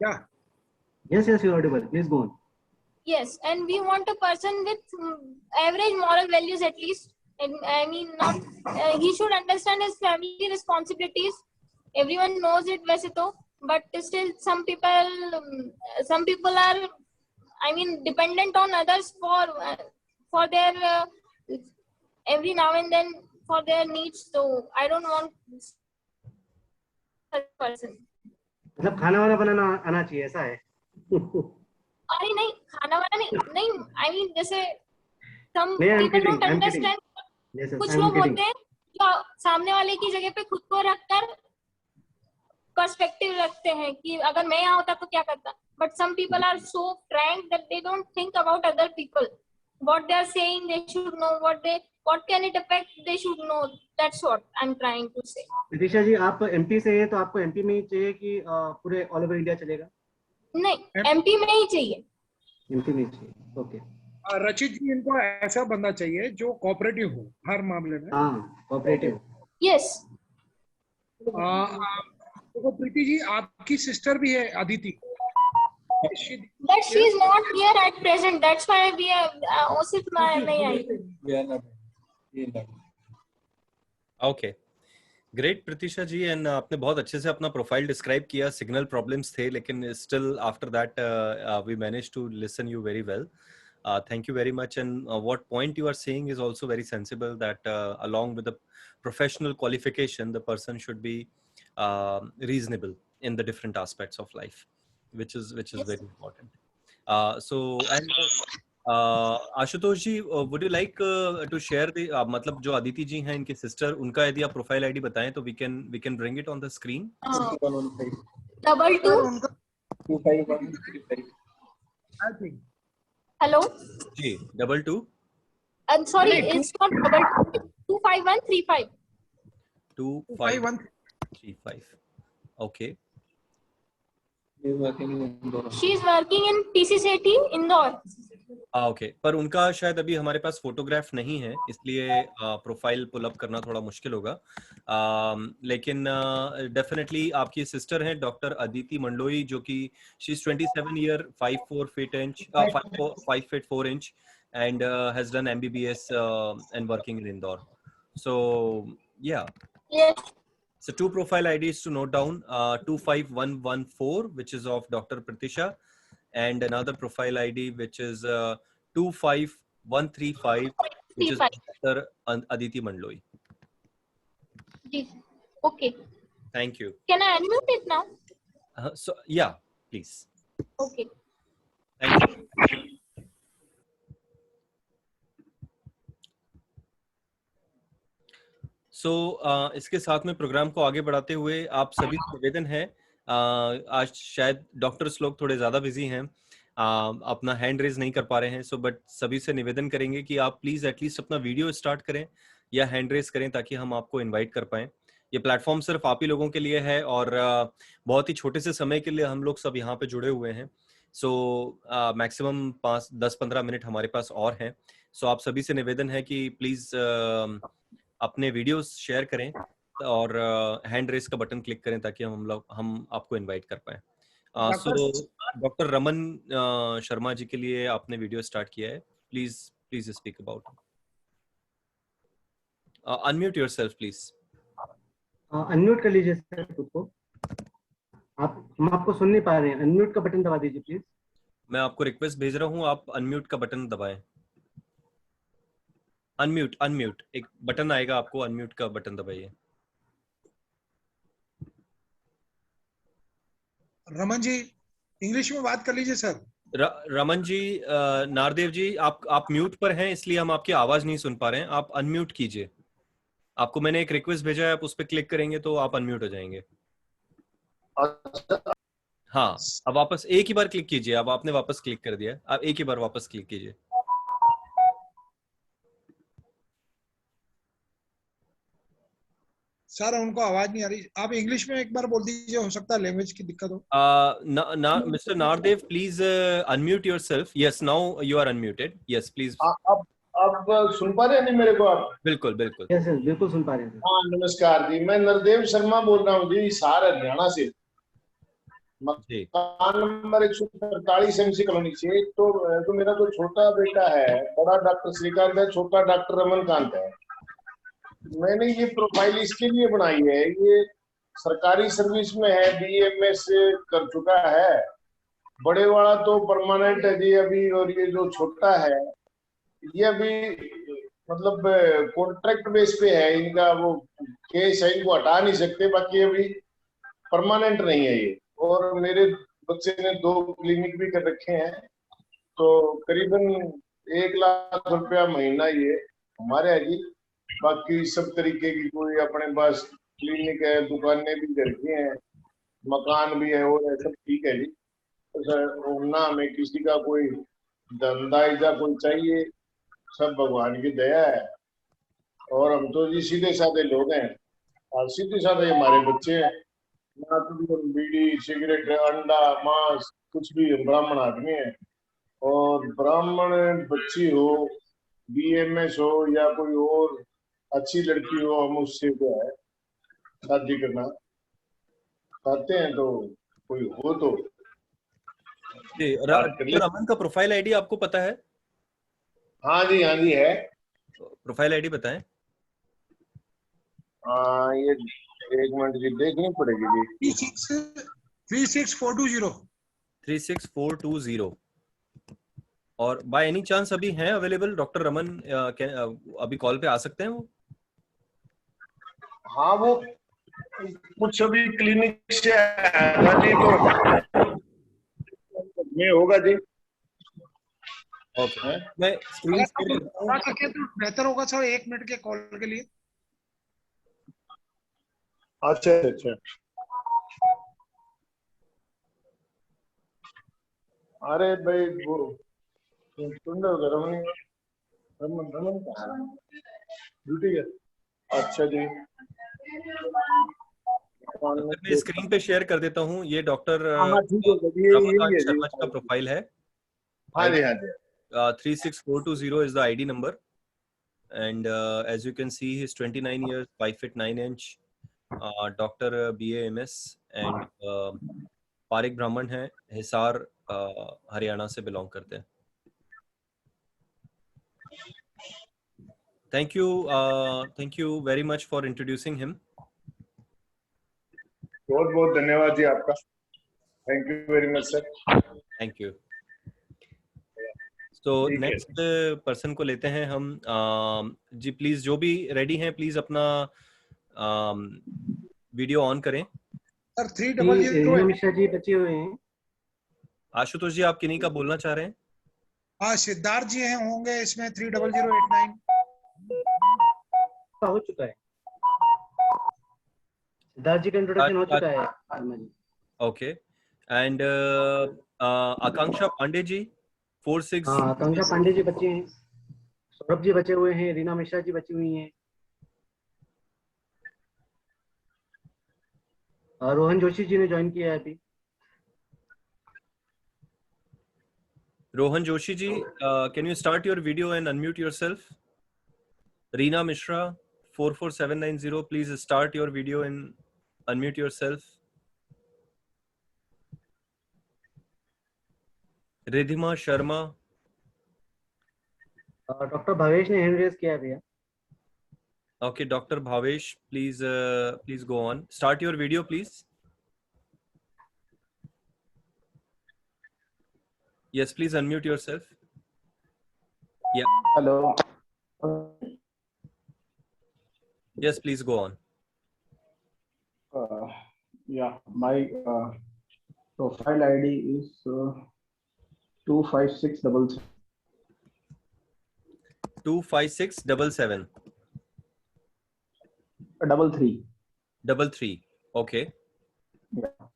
Yeah. Yes, you're audible. Please go on. Yes, and we want a person with average moral values at least. And I mean, not he should understand his family responsibilities. Everyone knows it, वैसे तो, but still some people are, I mean, dependent on others for their every now and then for their needs. So I don't want such person. मतलब खाना वाना बनाना आना चाहिए, ऐसा है? अरे नहीं, खाना वाना नहीं, I mean जैसे some people don't understand. कुछ लोग होते हैं जो सामने वाले की जगह पे खुद को रखकर पर्सपेक्टिव रखते हैं कि अगर मैं यहाँ होता तो क्या करता. But some people are so frank that they don't think about other people. What they are saying, they should know. What can it affect, they should know. That's what I'm trying to say. प्रतीक्षा जी, आप MP से हैं तो आपको MP में ही चाहिए कि पूरे all over India चलेगा? नहीं, MP में ही चाहिए. MP में ही चाहिए. ओके. रचित जी, इनको ऐसा बंदा चाहिए जो कोऑपरेटिव हो हर मामले में. हाँ, कोऑपरेटिव. यस. तो प्रीति जी, आपकी सिस्टर भी है Aditi. But she is not here at present. That's why we are सिर्फ नहीं आई. Okay, great Pratiksha ji. And आपने बहुत अच्छे से अपना प्रोफाइल डिस्क्राइब किया. सिग्नल प्रॉब्लम्स थे, लेकिन still after that we manage to listen you very well. Thank you very much. And what point you are saying is also very sensible, that along with the professional qualification, the person should be reasonable in the different aspects of life, which is very important. So and Ashutosh ji, would you like to share the मतलब जो अदिति जी हैं, इनके sister, उनका यदि आप profile ID बताएं तो we can bring it on the screen. 2225 I think. Hello. जी, 22. I'm sorry, it's not 25135. 25135. Okay. She is working in TCCT Indore. Okay, पर उनका शायद अभी हमारे पास फोटोग्राफ नहीं है, इसलिए प्रोफाइल पुल अप करना थोड़ा मुश्किल होगा. लेकिन डेफिनेटली आपकी सिस्टर हैं डॉक्टर अदिति मंडलोई, जो कि she is 27 year, 5 feet 4 inch and has done MBBS and working in Indore. So yeah. Yes. So 2 profile IDs to note down, 25114, which is of Dr. Pratisha, and another profile ID which is 25135, which is Dr. Aditi Mandloi. Okay. Thank you. Can I unmute it now? So yeah, please. Okay. Thank you. So इसके साथ में programme को आगे बढ़ाते हुए आप सभी से निवेदन है, आज शायद डॉक्टर्स लोग थोड़े ज्यादा बिजी हैं, अपना हैंड रेज नहीं कर पा रहे हैं. सो बट सभी से निवेदन करेंगे कि आप प्लीज एटलीस्ट अपना वीडियो स्टार्ट करें या हैंड रेज करें, ताकि हम आपको इनवाइट कर पाएं. ये प्लेटफॉर्म सिर्फ आप ही लोगों के लिए है और बहुत ही छोटे से समय के लिए हम लोग सब यहाँ पे जुड़े हुए हैं. सो मैक्सिमम 10-15 मिनट हमारे पास और हैं. सो आप सभी से निवेदन है कि प्लीज अपने वीडियोस शेयर करें और हैंड रेस का बटन क्लिक करें, ताकि हम आपको इनवाइट कर पाएं. सो डॉक्टर रमन शर्मा जी के लिए आपने वीडियो स्टार्ट किया है. Please speak about. Unmute yourself please. Unmute कर लीजिए सर खुद को. हम आपको सुन नहीं पा रहे हैं. अनम्यूट का बटन दबा दीजिए प्लीज. मैं आपको रिक्वेस्ट भेज रहा हूँ, आप अनम्यूट का बटन दबाएं. अनम्यूट एक बटन आएगा आपको, अनम्यूट का बटन दबाइए. रमन जी, इंग्लिश में बात कर लीजिए सर. रमन जी, नारदेव जी, आप म्यूट पर हैं, इसलिए हम आपकी आवाज नहीं सुन पा रहे हैं. आप अनम्यूट कीजिए. आपको मैंने एक रिक्वेस्ट भेजा है, आप उस पर क्लिक करेंगे तो आप अनम्यूट हो जाएंगे. हाँ, अब वापस एक ही बार क्लिक कीजिए. अब आपने वापस क्लिक कर दिया, आप एक ही बार वापस क्लिक कीजिए. सर उनको आवाज नहीं आ रही, आप इंग्लिश में एक बार बोल दीजिए, हो सकता है लैंग्वेज की दिक्कत हो। Mr. Nardev, please unmute yourself. Yes, now you are unmuted. Yes, please. अब सुन पा रहे हैं नहीं मेरे को आप? बिल्कुल बिल्कुल। यस सर, बिल्कुल सुन पा रहे हैं। हाँ नमस्कार जी, मैं नरदेव शर्मा बोल रहा हूँ जी, हिसार हरियाणा से। मकान नंबर 143 MC कॉलोनी से। तो मेरा तो छोटा बेटा है, बड़ा डॉक्टर श्रीकांत है, छोटा डॉक्टर रमनकांत है। मैंने ये प्रोफाइल इसके लिए बनाई है, ये सरकारी सर्विस में है, BAMS कर चुका है। बड़े वाला तो परमानेंट है जी अभी, और ये जो छोटा है ये अभी मतलब कॉन्ट्रैक्ट बेस पे है, इनका वो केस है, इनको हटा नहीं सकते, बाकी अभी परमानेंट नहीं है ये। और मेरे बच्चे ने 2 क्लिनिक भी कर रखे हैं, तो करीबन 1 लाख रुपया महीना ये हमारे है जी। बाकी सब तरीके की कोई अपने पास क्लिनिक है, दुकानें भी घर की हैं, मकान भी है, और सब ठीक है जी। तो सर ना हमें किसी का कोई धंधा ऐसा कोई चाहिए, सब भगवान की दया है। और हम तो जी सीधे साधे लोग हैं, और सीधे साधे हमारे बच्चे हैं, ना तो बीड़ी सिगरेट अंडा मांस कुछ भी, ब्राह्मण आदमी है। और ब्राह्मण बच्ची हो, BAMS हो या कोई और अच्छी लड़की हो, हम उससे जो है शादी करना चाहते हैं, तो कोई हो तो। रमन का प्रोफाइल आईडी आपको पता है? हाँ जी है। प्रोफाइल आईडी बताएं। ये एक मिनट जी, देखनी पड़ेगी जी। 36420 36420। और बाय एनी चांस अभी हैं अवेलेबल डॉक्टर रमन? अभी कॉल पे आ सकते हैं वो? हाँ वो कुछ अभी क्लिनिक से आएगा जी, तो में होगा जी। ओके, मैं स्क्रीन शेयर बता सके तो बेहतर होगा सर, 1 मिनट के कॉल के लिए। अच्छा। अरे भाई वो रमन ड्यूटी है। अच्छा जी, मैं स्क्रीन पे शेयर कर देता हूँ। ये डॉक्टर रमनकांत शर्मा का प्रोफाइल है। हाँ जी 36420 is the ID number, and as you can see, he's 29 years, 5 feet 9 inch, Doctor BAMS, and Pareek ब्राह्मण है, हिसार हरियाणा से बिलोंग करते हैं। Thank you very much for introducing him. बहुत बहुत धन्यवाद जी आपका। Thank you very much sir. Thank you. तो नेक्स्ट पर्सन को लेते हैं हम। जी प्लीज जो भी रेडी हैं प्लीज अपना वीडियो ऑन करें। सर 300 मिश्रा जी बचे हुए हैं। आशुतोष जी आप किन्हीं का बोलना चाह रहे हैं? हाँ सिद्धार्थ जी हैं, होंगे इसमें 30089 हो चुका है। सिद्धार्थ जी का इंट्रोडक्शन हो चुका है। ओके, एंड आकांक्षा पांडे जी 46। हाँ आकांक्षा पांडे जी बचे हैं, सौरभ जी बचे हुए हैं, रीना मिश्रा जी बची हुई हैं, और रोहन जोशी जी ने ज्वाइन किया है अभी। Rohan Joshi ji, can you start your video and unmute yourself? Reena Mishra 44790, please start your video and unmute yourself. Ridhima Sharma. Doctor Bhavesh ने हैंड रेज किया भैया। Okay doctor Bhavesh, please go on, start your video please. Yes please unmute yourself. या hello. Yes please go on. Yeah, my profile ID is 25677. 25677. 33. Okay. Yeah.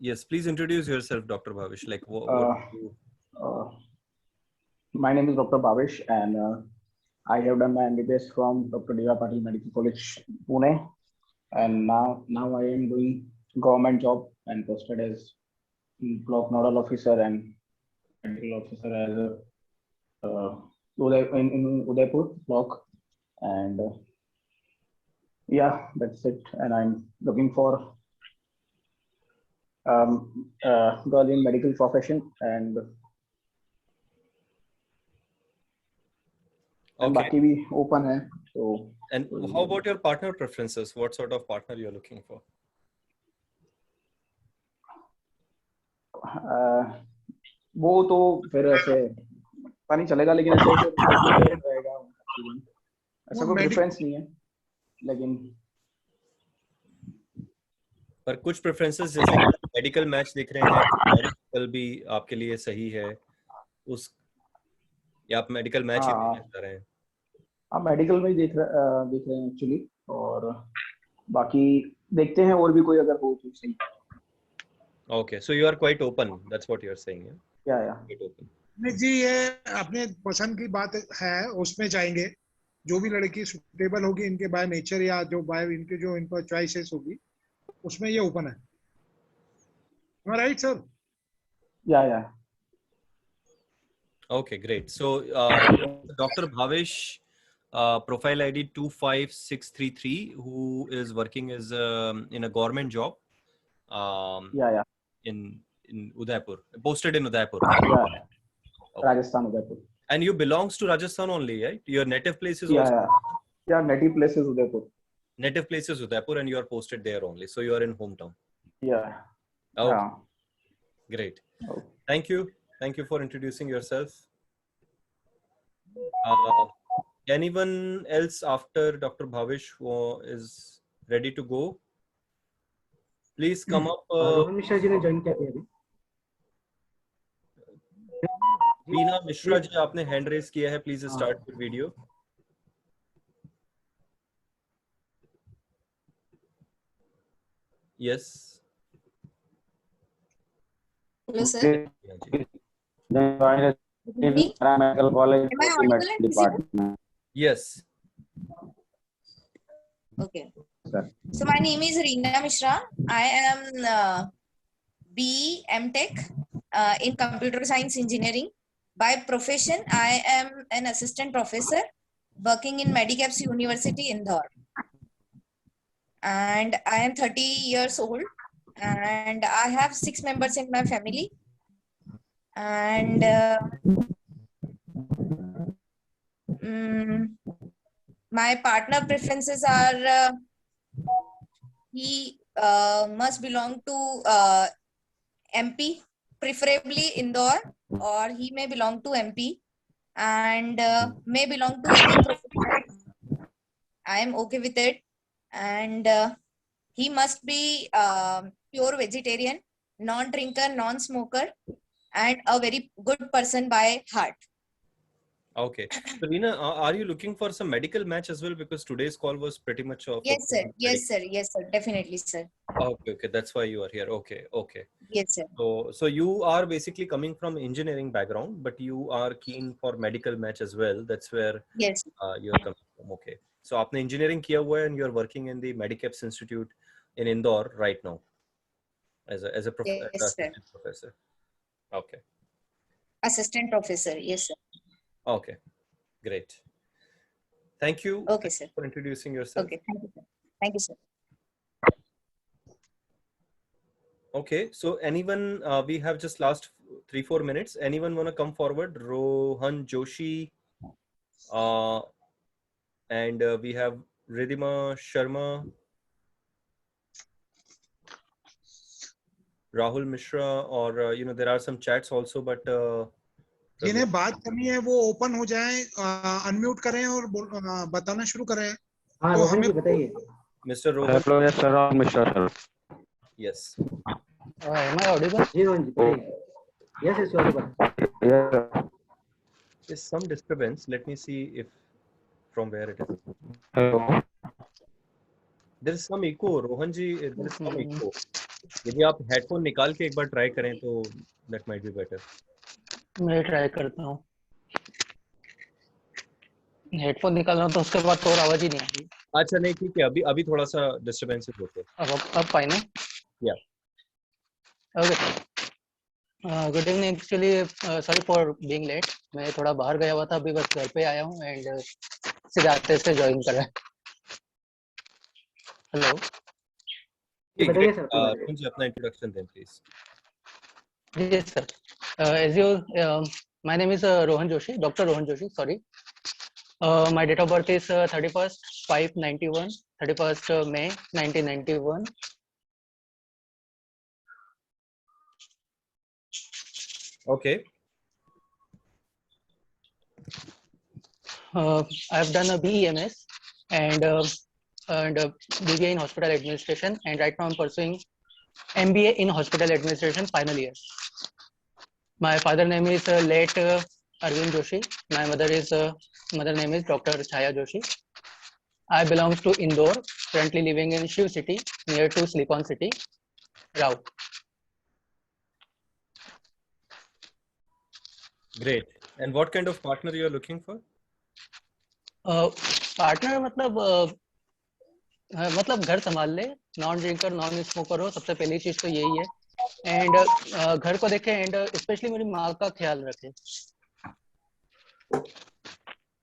Yes, please introduce yourself, Dr. Bhavesh. Like what My name is Dr. Bhavesh, and I have done my MBBS from Dr. D.R. Patil Medical College, Pune, and now I am doing government job and posted as block nodal officer and medical officer as a in Udaipur block, and yeah, that's it. And I'm looking for girl in medical profession, and बाकी भी open है. So. And how about your partner preferences? What sort of partner you're looking for? वो तो फिर ऐसे पता नहीं चलेगा, लेकिन ऐसे रहेगा. ऐसा कोई प्रेफरेंस नहीं है, लेकिन पर कुछ प्रेफरेंसेस जैसे मेडिकल मैच दिख रहे हैं, मेडिकल भी आपके लिए सही है उस, या आप मेडिकल मैच ही देखना चाह रहे हैं? हाँ, मेडिकल में ही देख रहे हैं एक्चुअली, और बाकी देखते हैं और भी कोई अगर हो तो सही. Okay, so you are quite open. That's what you are saying, yeah? Yeah. Quite open. नहीं जी, ये अपने पसंद की बात है, उसमें जाएंगे. जो भी लड़की सुटेबल होगी इनके बाय नेचर या जो बाय इनके जो इनका चॉइसेस होगी, उसमें ये ओपन है. Am I right, sir? Yeah. Okay, great. So, Dr. Bhavesh, profile ID 25633, who is working as in a government job. Yeah. In Udaipur, posted in Udaipur. Yeah. Okay. Rajasthan, Udaipur. And you belongs to Rajasthan only, right? Your native place is also. Yeah, native place is Udaipur. Native place is Udaipur, and you are posted there only. So you are in hometown. Yeah. Okay. Yeah. Great. Okay. Thank you. Thank you for introducing yourself. Anyone else after Dr. Bhavesh who is ready to go? Please come up. Rohan Mishra ji ने join किया अभी. बीना मिश्रा जी, आपने hand raise किया है. Please start your video. Yes. Hello, sir. Medical College Am I audible and Department. Yes. Okay. Sir. So my name is Reena Mishra. I am BE MTech in Computer Science Engineering. By profession, I am an assistant professor working in Medicaps University, Indore. And I am 30 years old. And I have 6 members in my family. And my partner preferences are he must belong to MP, preferably Indore, or he may belong to MP and may belong to any profession. I am okay with it. And he must be pure vegetarian, non-drinker, non-smoker, and a very good person by heart. Okay. So, Reena, are you looking for some medical match as well? Because today's call was pretty much of. Yes, sir. Yes, sir. Yes, sir. Definitely, sir. Okay. That's why you are here. Okay. Yes, sir. So you are basically coming from engineering background, but you are keen for medical match as well. That's where yes, you are coming from. Okay. So आपने engineering किया हुआ है and you are working in the Medicaps Institute in Indore right now as a yes, professor. Okay. Assistant professor. Yes, sir. Okay. Great. Thank you. Okay, sir. For introducing yourself. Okay. Thank you, sir. Thank you, sir. Okay. So anyone, we have just last 3-4 minutes. Anyone want to come forward? Rohan Joshi. And we have Ridhima Sharma, Rahul Mishra, or there are some chats also, but जिन्हें बात करनी है वो open हो जाएं, unmute करें और बताना शुरू करें. हाँ, रोहन जी बताइए. Mr. Rohan. Hello, yes, sir. Rahul Mishra, sir. Yes. Am I audible? जी रोहन जी बताइए. Yes, it's audible. Yeah. There's some disturbance. Let me see if from where it is. Hello. There is some echo, Rohan ji. There is some echo. यदि आप headphone निकाल के एक बार try करें तो that might be better. मैं try करता हूँ. हेडफोन निकाल रहा हूँ तो उसके बाद तो और आवाज ही नहीं आ रही। अच्छा नहीं ठीक है, अभी अभी थोड़ा सा डिस्टर्बेंसेस होते हैं। अब फाइन है। या okay, good evening. Actually sorry for being late, मैं थोड़ा बाहर गया हुआ था, अभी बस घर पे आया हूँ एंड सीधे आते से ज्वाइन करा। हेलो मुझे अपना इंट्रोडक्शन दें प्लीज। जी sir, as you my name is Rohan Joshi, doctor Rohan Joshi, sorry. My date of birth is 31st 591, 31st May 1991. Okay. I have done a BEMS and BBA in hospital administration, and right now I'm pursuing MBA in hospital administration final year. My father name is late Arvind Joshi. My mother name is Dr. Chaya Joshi. I belong to Indore, currently living in Shiv City, near to Silicon City, Rao. Great. And what kind of partner you are looking for? Partner मतलब घर संभाल ले, non drinker, non smoker हो, सबसे पहली चीज तो यही है। एंड घर को देखे एंड स्पेशली मेरी माँ का ख्याल रखे।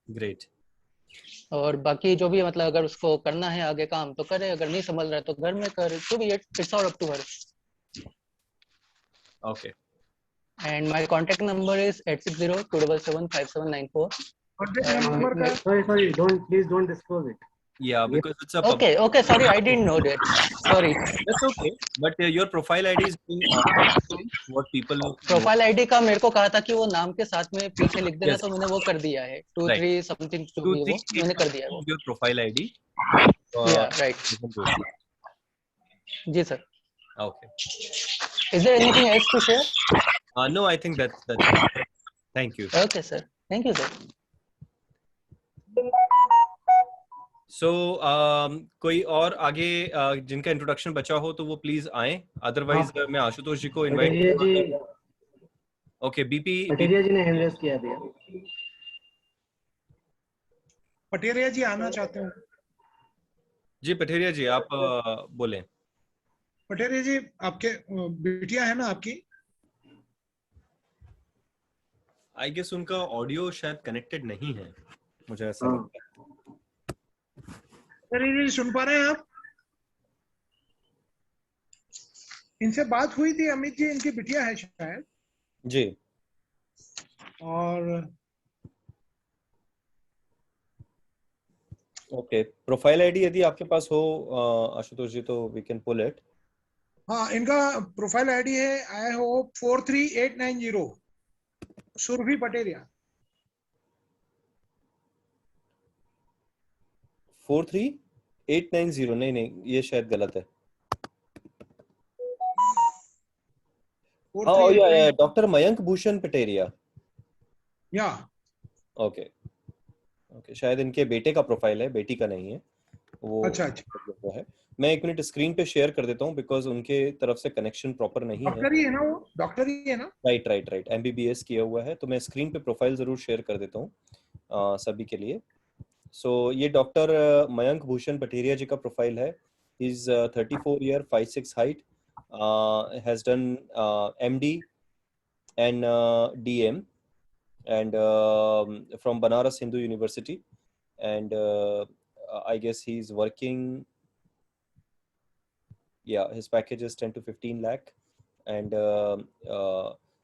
ग्रेट। और बाकी जो भी मतलब अगर उसको करना है आगे काम तो करे, अगर नहीं संभल रहा है तो घर में करे, तो भी it's all up to her. Okay. And my contact number is 8602775794। Sorry, please don't disclose it. Yeah, because it's a okay, sorry, I didn't know that, sorry. That's okay, but your profile ID is being what people profile ID का मेरे को कहा था कि वो नाम के साथ में पीछे लिख देना, yes. तो मैंने वो कर दिया है 23 समथिंग जो भी वो मैंने कर दिया है वो। your profile ID yeah right जी sir. okay, is there anything else to share? No, I think that's thank you. Okay sir, thank you sir. So कोई और आगे जिनका इंट्रोडक्शन बचा हो तो वो प्लीज आए, अदरवाइज मैं आशुतोष जी को इनवाइट। ओके, बीपी पटेरिया जी ने हैंड रेज किया भैया। पटेरिया जी आना चाहते हैं। जी पटेरिया जी आप बोलें। पटेरिया जी आपके बिटिया है ना आपकी? आई गेस उनका ऑडियो शायद कनेक्टेड नहीं है, मुझे ऐसा लगता है। पटेरिया जी सुन पा रहे हैं आप? इनसे बात हुई थी अमित जी, इनकी बिटिया है शायद जी। और ओके, प्रोफाइल आईडी यदि आपके पास हो आशुतोष जी तो वी कैन पुल इट। हाँ, इनका प्रोफाइल आईडी है आई होप 43890 सुरभि पटेरिया। 43890 नहीं ये शायद गलत है। डॉक्टर मयंक भूषण पटेरिया। या ओके, शायद इनके बेटे का प्रोफाइल है, बेटी का नहीं है वो। अच्छा है। मैं एक मिनट स्क्रीन पे शेयर कर देता हूँ बिकॉज उनके तरफ से कनेक्शन प्रॉपर नहीं है। डॉक्टर ही है ना वो? डॉक्टर ही है ना? राइट MBBS किया हुआ है, तो मैं स्क्रीन पे प्रोफाइल जरूर शेयर कर देता हूँ सभी के लिए। सो ये डॉक्टर मयंक भूषण पटेरिया जी का प्रोफाइल है। He is 34 year 5'6" height, has done MD and DM and from Banaras Hindu University, and I guess he's working, yeah, his package is 10 to 15 lakh and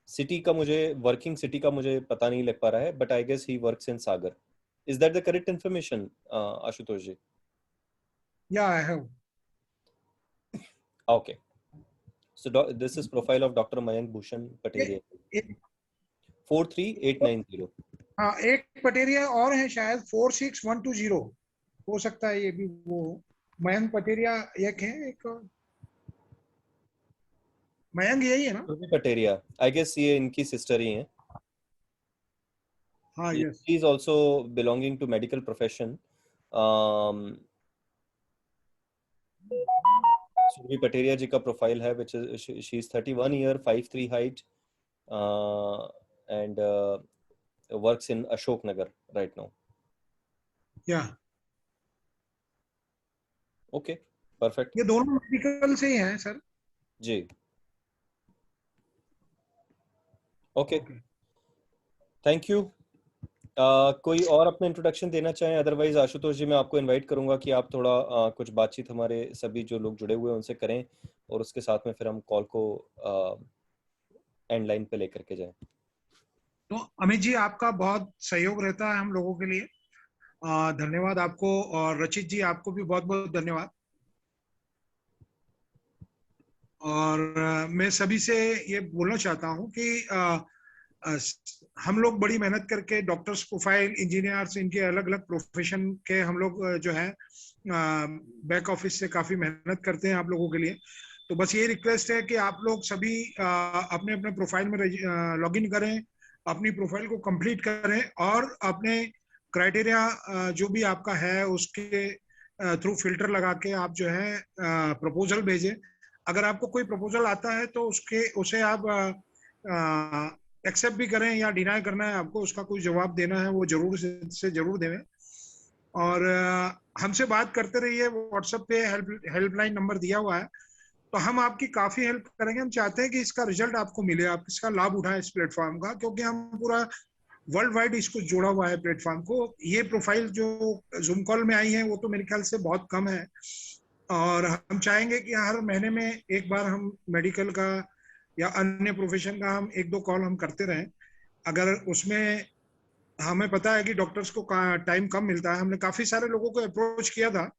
city का मुझे working city का मुझे पता नहीं लग पा रहा है, but I guess he works in Sagar. Is that the correct information, Ashutosh ji? Yeah, I have. Okay, so this is profile of Dr. Mayank Bhushan Patelia. 43890। हाँ, एक पटेरिया और है शायद 46120 हो सकता है, ये भी वो मयंक पटेरिया एक है, एक मयंक यही है ना? पटेरिया आई गेस ये इनकी सिस्टर ही हैं। हाँ, yes. She is also belonging to medical profession. Surabhi Pateriya जी का प्रोफाइल है which is she is 31 year 5'3" height and works in Ashok Nagar right now. या ओके, परफेक्ट। ये दोनों मेडिकल से ही हैं सर जी। Okay, thank you. कोई और अपना इंट्रोडक्शन देना चाहें? अदरवाइज आशुतोष जी, मैं आपको इनवाइट करूंगा कि आप थोड़ा कुछ बातचीत हमारे सभी जो लोग जुड़े हुए हैं उनसे करें, और उसके साथ में फिर हम कॉल को एंड लाइन पे लेकर के जाएं। तो अमित जी, आपका बहुत सहयोग रहता है हम लोगों के लिए, धन्यवाद आपको। और रचित जी, आपको भी बहुत बहुत धन्यवाद। और मैं सभी से ये बोलना चाहता हूँ कि हम लोग बड़ी मेहनत करके डॉक्टर्स प्रोफाइल, इंजीनियर्स, इनके अलग अलग प्रोफेशन के हम लोग जो है बैक ऑफिस से काफी मेहनत करते हैं आप लोगों के लिए। तो बस ये रिक्वेस्ट है कि आप लोग सभी अपने अपने प्रोफाइल में लॉगिन करें, अपनी प्रोफाइल को कंप्लीट करें और अपने क्राइटेरिया जो भी आपका है उसके थ्रू फिल्टर लगा के आप जो है प्रपोजल भेजें। अगर आपको कोई प्रपोजल आता है तो उसे आप एक्सेप्ट भी करें या डिनाई करना है आपको, उसका कोई जवाब देना है वो जरूर से जरूर दें। और हमसे बात करते रहिए, व्हाट्सएप पे हेल्पलाइन नंबर दिया हुआ है, तो हम आपकी काफी हेल्प करेंगे। हम चाहते हैं कि इसका रिजल्ट आपको मिले, आप इसका लाभ उठाएं इस प्लेटफॉर्म का, क्योंकि हम पूरा वर्ल्ड वाइड इसको जोड़ा हुआ है प्लेटफॉर्म को। ये प्रोफाइल जो जूम कॉल में आई है वो तो मेरे ख्याल से बहुत कम है, और हम चाहेंगे कि हर महीने में एक बार हम मेडिकल का या अन्य प्रोफेशन का हम 1-2 कॉल हम करते रहें। अगर उसमें हमें पता है कि डॉक्टर्स को टाइम कम मिलता है, हमने काफी सारे लोगों को अप्रोच किया था,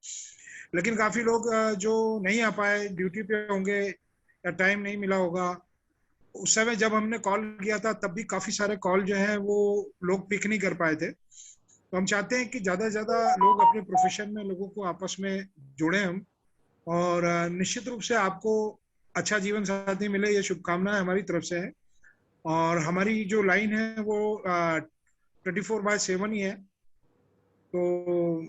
लेकिन काफी लोग जो नहीं आ पाए, ड्यूटी पे होंगे या टाइम नहीं मिला होगा। उस समय जब हमने कॉल किया था तब भी काफी सारे कॉल जो है वो लोग पिक नहीं कर पाए थे। तो हम चाहते हैं कि ज्यादा से ज्यादा लोग अपने प्रोफेशन में लोगों को आपस में जोड़ें हम, और निश्चित रूप से आपको अच्छा जीवन साथी मिले, ये शुभकामनाएं हमारी तरफ से है। और हमारी जो लाइन है वो 24/7 ही है। तो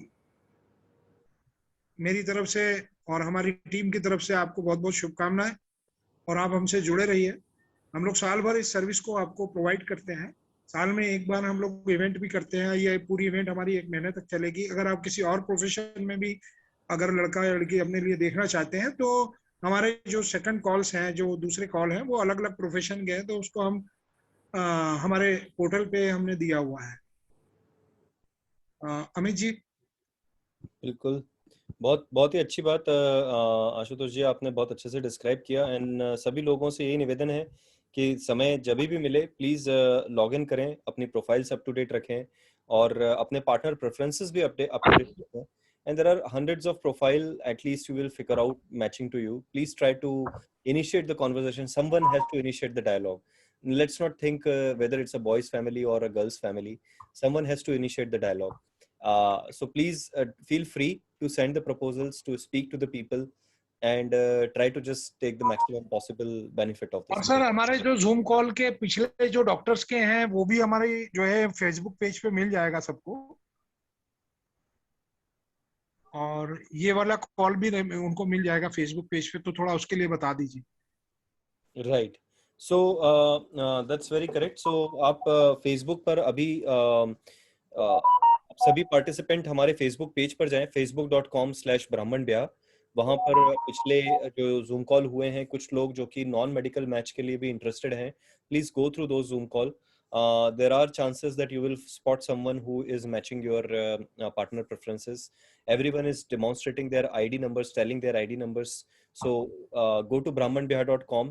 मेरी तरफ से और हमारी टीम की तरफ से आपको बहुत बहुत शुभकामनाएं, और आप हमसे जुड़े रहिए। हम लोग साल भर इस सर्विस को आपको प्रोवाइड करते हैं, साल में एक बार हम लोग इवेंट भी करते हैं। ये पूरी इवेंट हमारी 1 महीने तक चलेगी। अगर आप किसी और प्रोफेशन में भी अगर लड़का या लड़की अपने लिए देखना चाहते हैं, तो हमारे जो सेकंड कॉल्स हैं, जो दूसरे कॉल हैं, वो अलग अलग प्रोफेशन के हैं, तो उसको हम हमारे पोर्टल पे हमने दिया हुआ है। अमित जी। बिल्कुल, बहुत ही अच्छी बात आशुतोष जी, आपने बहुत अच्छे से डिस्क्राइब किया। एंड सभी लोगों से यही निवेदन है कि समय जब भी मिले प्लीज लॉग इन करें, अपनी प्रोफाइल्स अप टू डेट रखें और अपने पार्टनर प्रेफरेंसेस भी अप टू डेट रखें। And there are hundreds of profile, at least you will figure out matching to you. Please try to initiate the conversation. Someone has to initiate the dialogue. Let's not think whether it's a boy's family or a girl's family. Someone has to initiate the dialogue. So please feel free to send the proposals, to speak to the people, and try to just take the maximum possible benefit of this. और sir, हमारे जो zoom call के पिछले जो doctors के हैं वो भी हमारे जो है फेसबुक पेज पे मिल जाएगा सबको, और ये वाला कॉल भी उनको मिल जाएगा फेसबुक पेज पे, तो थोड़ा उसके लिए बता दीजिए। Right, so that's very correct. So आप फेसबुक पर अभी सभी पार्टिसिपेंट हमारे फेसबुक पेज पर जाएं, facebook.com/brahmanbya। वहां पर पिछले जो जूम कॉल हुए हैं, कुछ लोग जो कि नॉन मेडिकल मैच के लिए भी इंटरेस्टेड हैं, please go through those zoom call. There are chances that you will spot someone who is matching your partner preferences. Everyone is demonstrating their ID numbers, telling their ID numbers. So go to brahmanbya.com,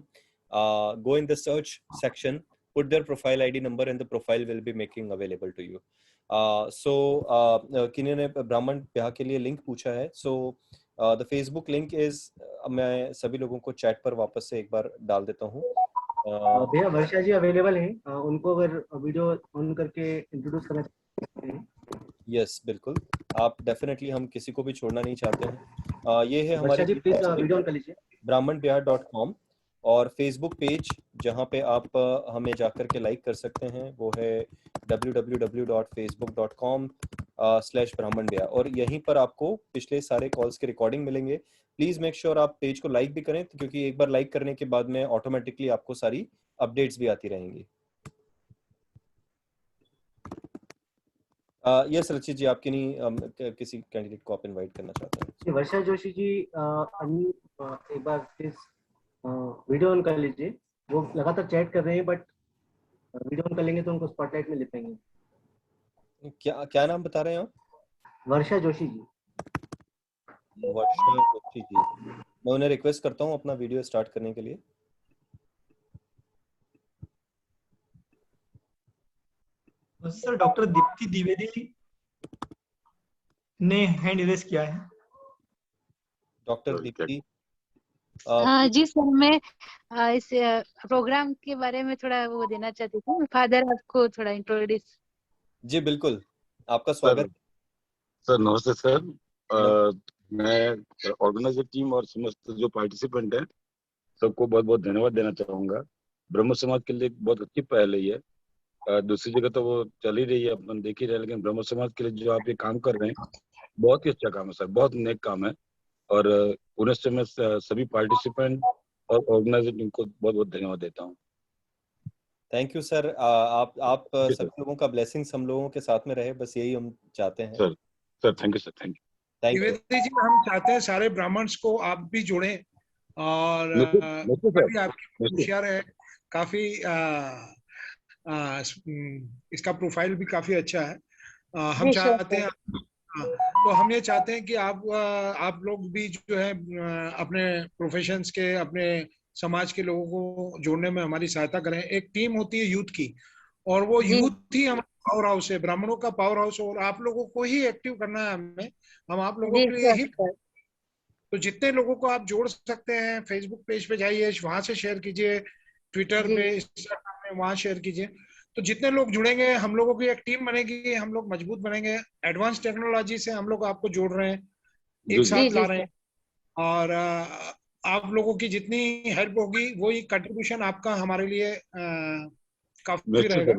go in the search section, put their profile ID number, and the profile will be making available to you. किन्हीं ने ब्राह्मण ब्याह के लिए link पूछा है. So the Facebook link is, मैं सभी लोगों को चैट पर वापस से एक बार डाल देता हूँ. भैया वर्षा जी अवेलेबल हैं, उनको अगर वीडियो ऑन करके इंट्रोड्यूस करना चाहते हैं. यस बिल्कुल, आप डेफिनेटली, हम किसी को भी छोड़ना नहीं चाहते हैं. ये है हमारे वीडियो ऑन कर लीजिए, brahmanbya.com, और फेसबुक पेज जहां पे आप हमें जाकर के लाइक कर सकते हैं वो है www.facebook.com/brahmanbya, और यहीं पर आपको पिछले सारे कॉल्स के रिकॉर्डिंग मिलेंगे. प्लीज मेक श्योर आप पेज को लाइक भी करें, क्योंकि एक बार लाइक करने के बाद में ऑटोमेटिकली आपको सारी अपडेट्स भी आती रहेंगी. यस रचित जी, आपके नहीं किसी कैंडिडेट को आप इनवाइट करना चाहते हैं? वर्षा जोशी जी, एक बार प्लीज वीडियो ऑन कर लीजिए। वो लगातार चैट कर रहे हैं, बट वीडियो ऑन कर लेंगे तो उनको स्पॉटलाइट में ले पाएंगे। क्या नाम बता रहे हैं आप? वर्षा जोशी जी। वर्षा जोशी जी, मैं उन्हें रिक्वेस्ट करता हूँ अपना वीडियो स्टार्ट करने के लिए। सर डॉक्टर दीप्ति द्विवेदी ने हैंड रेज किया है। डॉक्टर दीप्ति, हाँ जी सर, मैं इस प्रोग्राम के बारे में थोड़ा वो देना चाहती थी। फादर आपको थोड़ा इंट्रोड्यूस। जी बिल्कुल, आपका स्वागत। सर नमस्ते सर। मैं ऑर्गेनाइजर टीम और समस्त जो पार्टिसिपेंट हैं सबको बहुत बहुत धन्यवाद देना चाहूंगा। ब्रह्म समाज के लिए बहुत अच्छी पहल है ये। दूसरी जगह तो वो चल ही रही है, अपन देख ही रहे हैं, लेकिन ब्रह्म समाज के लिए जो आप ये काम कर रहे हैं बहुत ही अच्छा काम है सर, बहुत नेक काम है। और पुनः से मैं सभी पार्टिसिपेंट और ऑर्गेनाइजर टीम को बहुत बहुत धन्यवाद देता हूँ। Thank you sir. आप सभी लोगों का ब्लेसिंग्स हम लोगों के साथ में रहे, बस यही हम चाहते हैं। Sir thank you sir, thank you. Dwivedi ji, हम चाहते हैं सारे ब्राह्मण्स को आप भी जोड़ें और काफी आपकी होशियार है, काफी इसका प्रोफाइल भी काफी अच्छा है। हम चाहते हैं, तो हम ये चाहते हैं कि आप लोग भी जो है अपने प्रोफेशंस के, अपने समाज के लोगों को जोड़ने में हमारी सहायता करें। एक टीम होती है यूथ की, और वो यूथ ही हमारा पावर हाउस है, ब्राह्मणों का पावर हाउस, और आप लोगों को ही एक्टिव करना है हमें। हम आप लोगों के लिए ही, तो जितने लोगों को आप जोड़ सकते हैं, फेसबुक पेज पे जाइए, वहां से शेयर कीजिए, ट्विटर पे, इंस्टाग्राम में, वहां शेयर कीजिए। तो जितने लोग जुड़ेंगे, हम लोगों की एक टीम बनेगी, हम लोग मजबूत बनेंगे। एडवांस टेक्नोलॉजी से हम लोग आपको जोड़ रहे हैं, एक साथ ला रहे हैं, और आप लोगों की जितनी हेल्प होगी वही कंट्रीब्यूशन आपका हमारे लिए काफी रहेगा।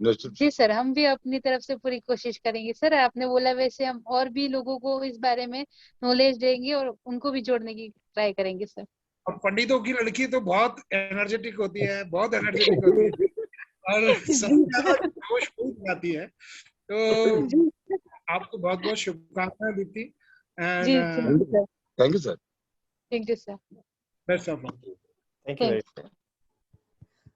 जी सर, हम भी अपनी तरफ से पूरी कोशिश करेंगे। सर आपने बोला वैसे हम और भी लोगों को इस बारे में नॉलेज देंगे और उनको भी जोड़ने की ट्राई करेंगे सर। और पंडितों की लड़की तो बहुत एनर्जेटिक होती है, बहुत एनर्जेटिक होती है, और सबसे ज्यादा जोश वही दिखाती है। तो आपको बहुत बहुत शुभकामनाएं Deepti, and thank you sir. Thank you sir. Best of luck. Thank you very much.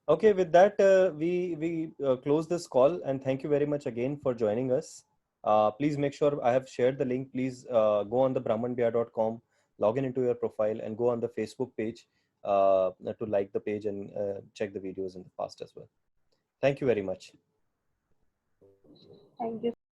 Okay, with that, we close this call, and thank you very much again for joining us. Please make sure I have shared the link. Please go on the brahmanbihar.com, log in into your profile, and go on the Facebook page to like the page and check the videos in the past as well. Thank you very much. Thank you.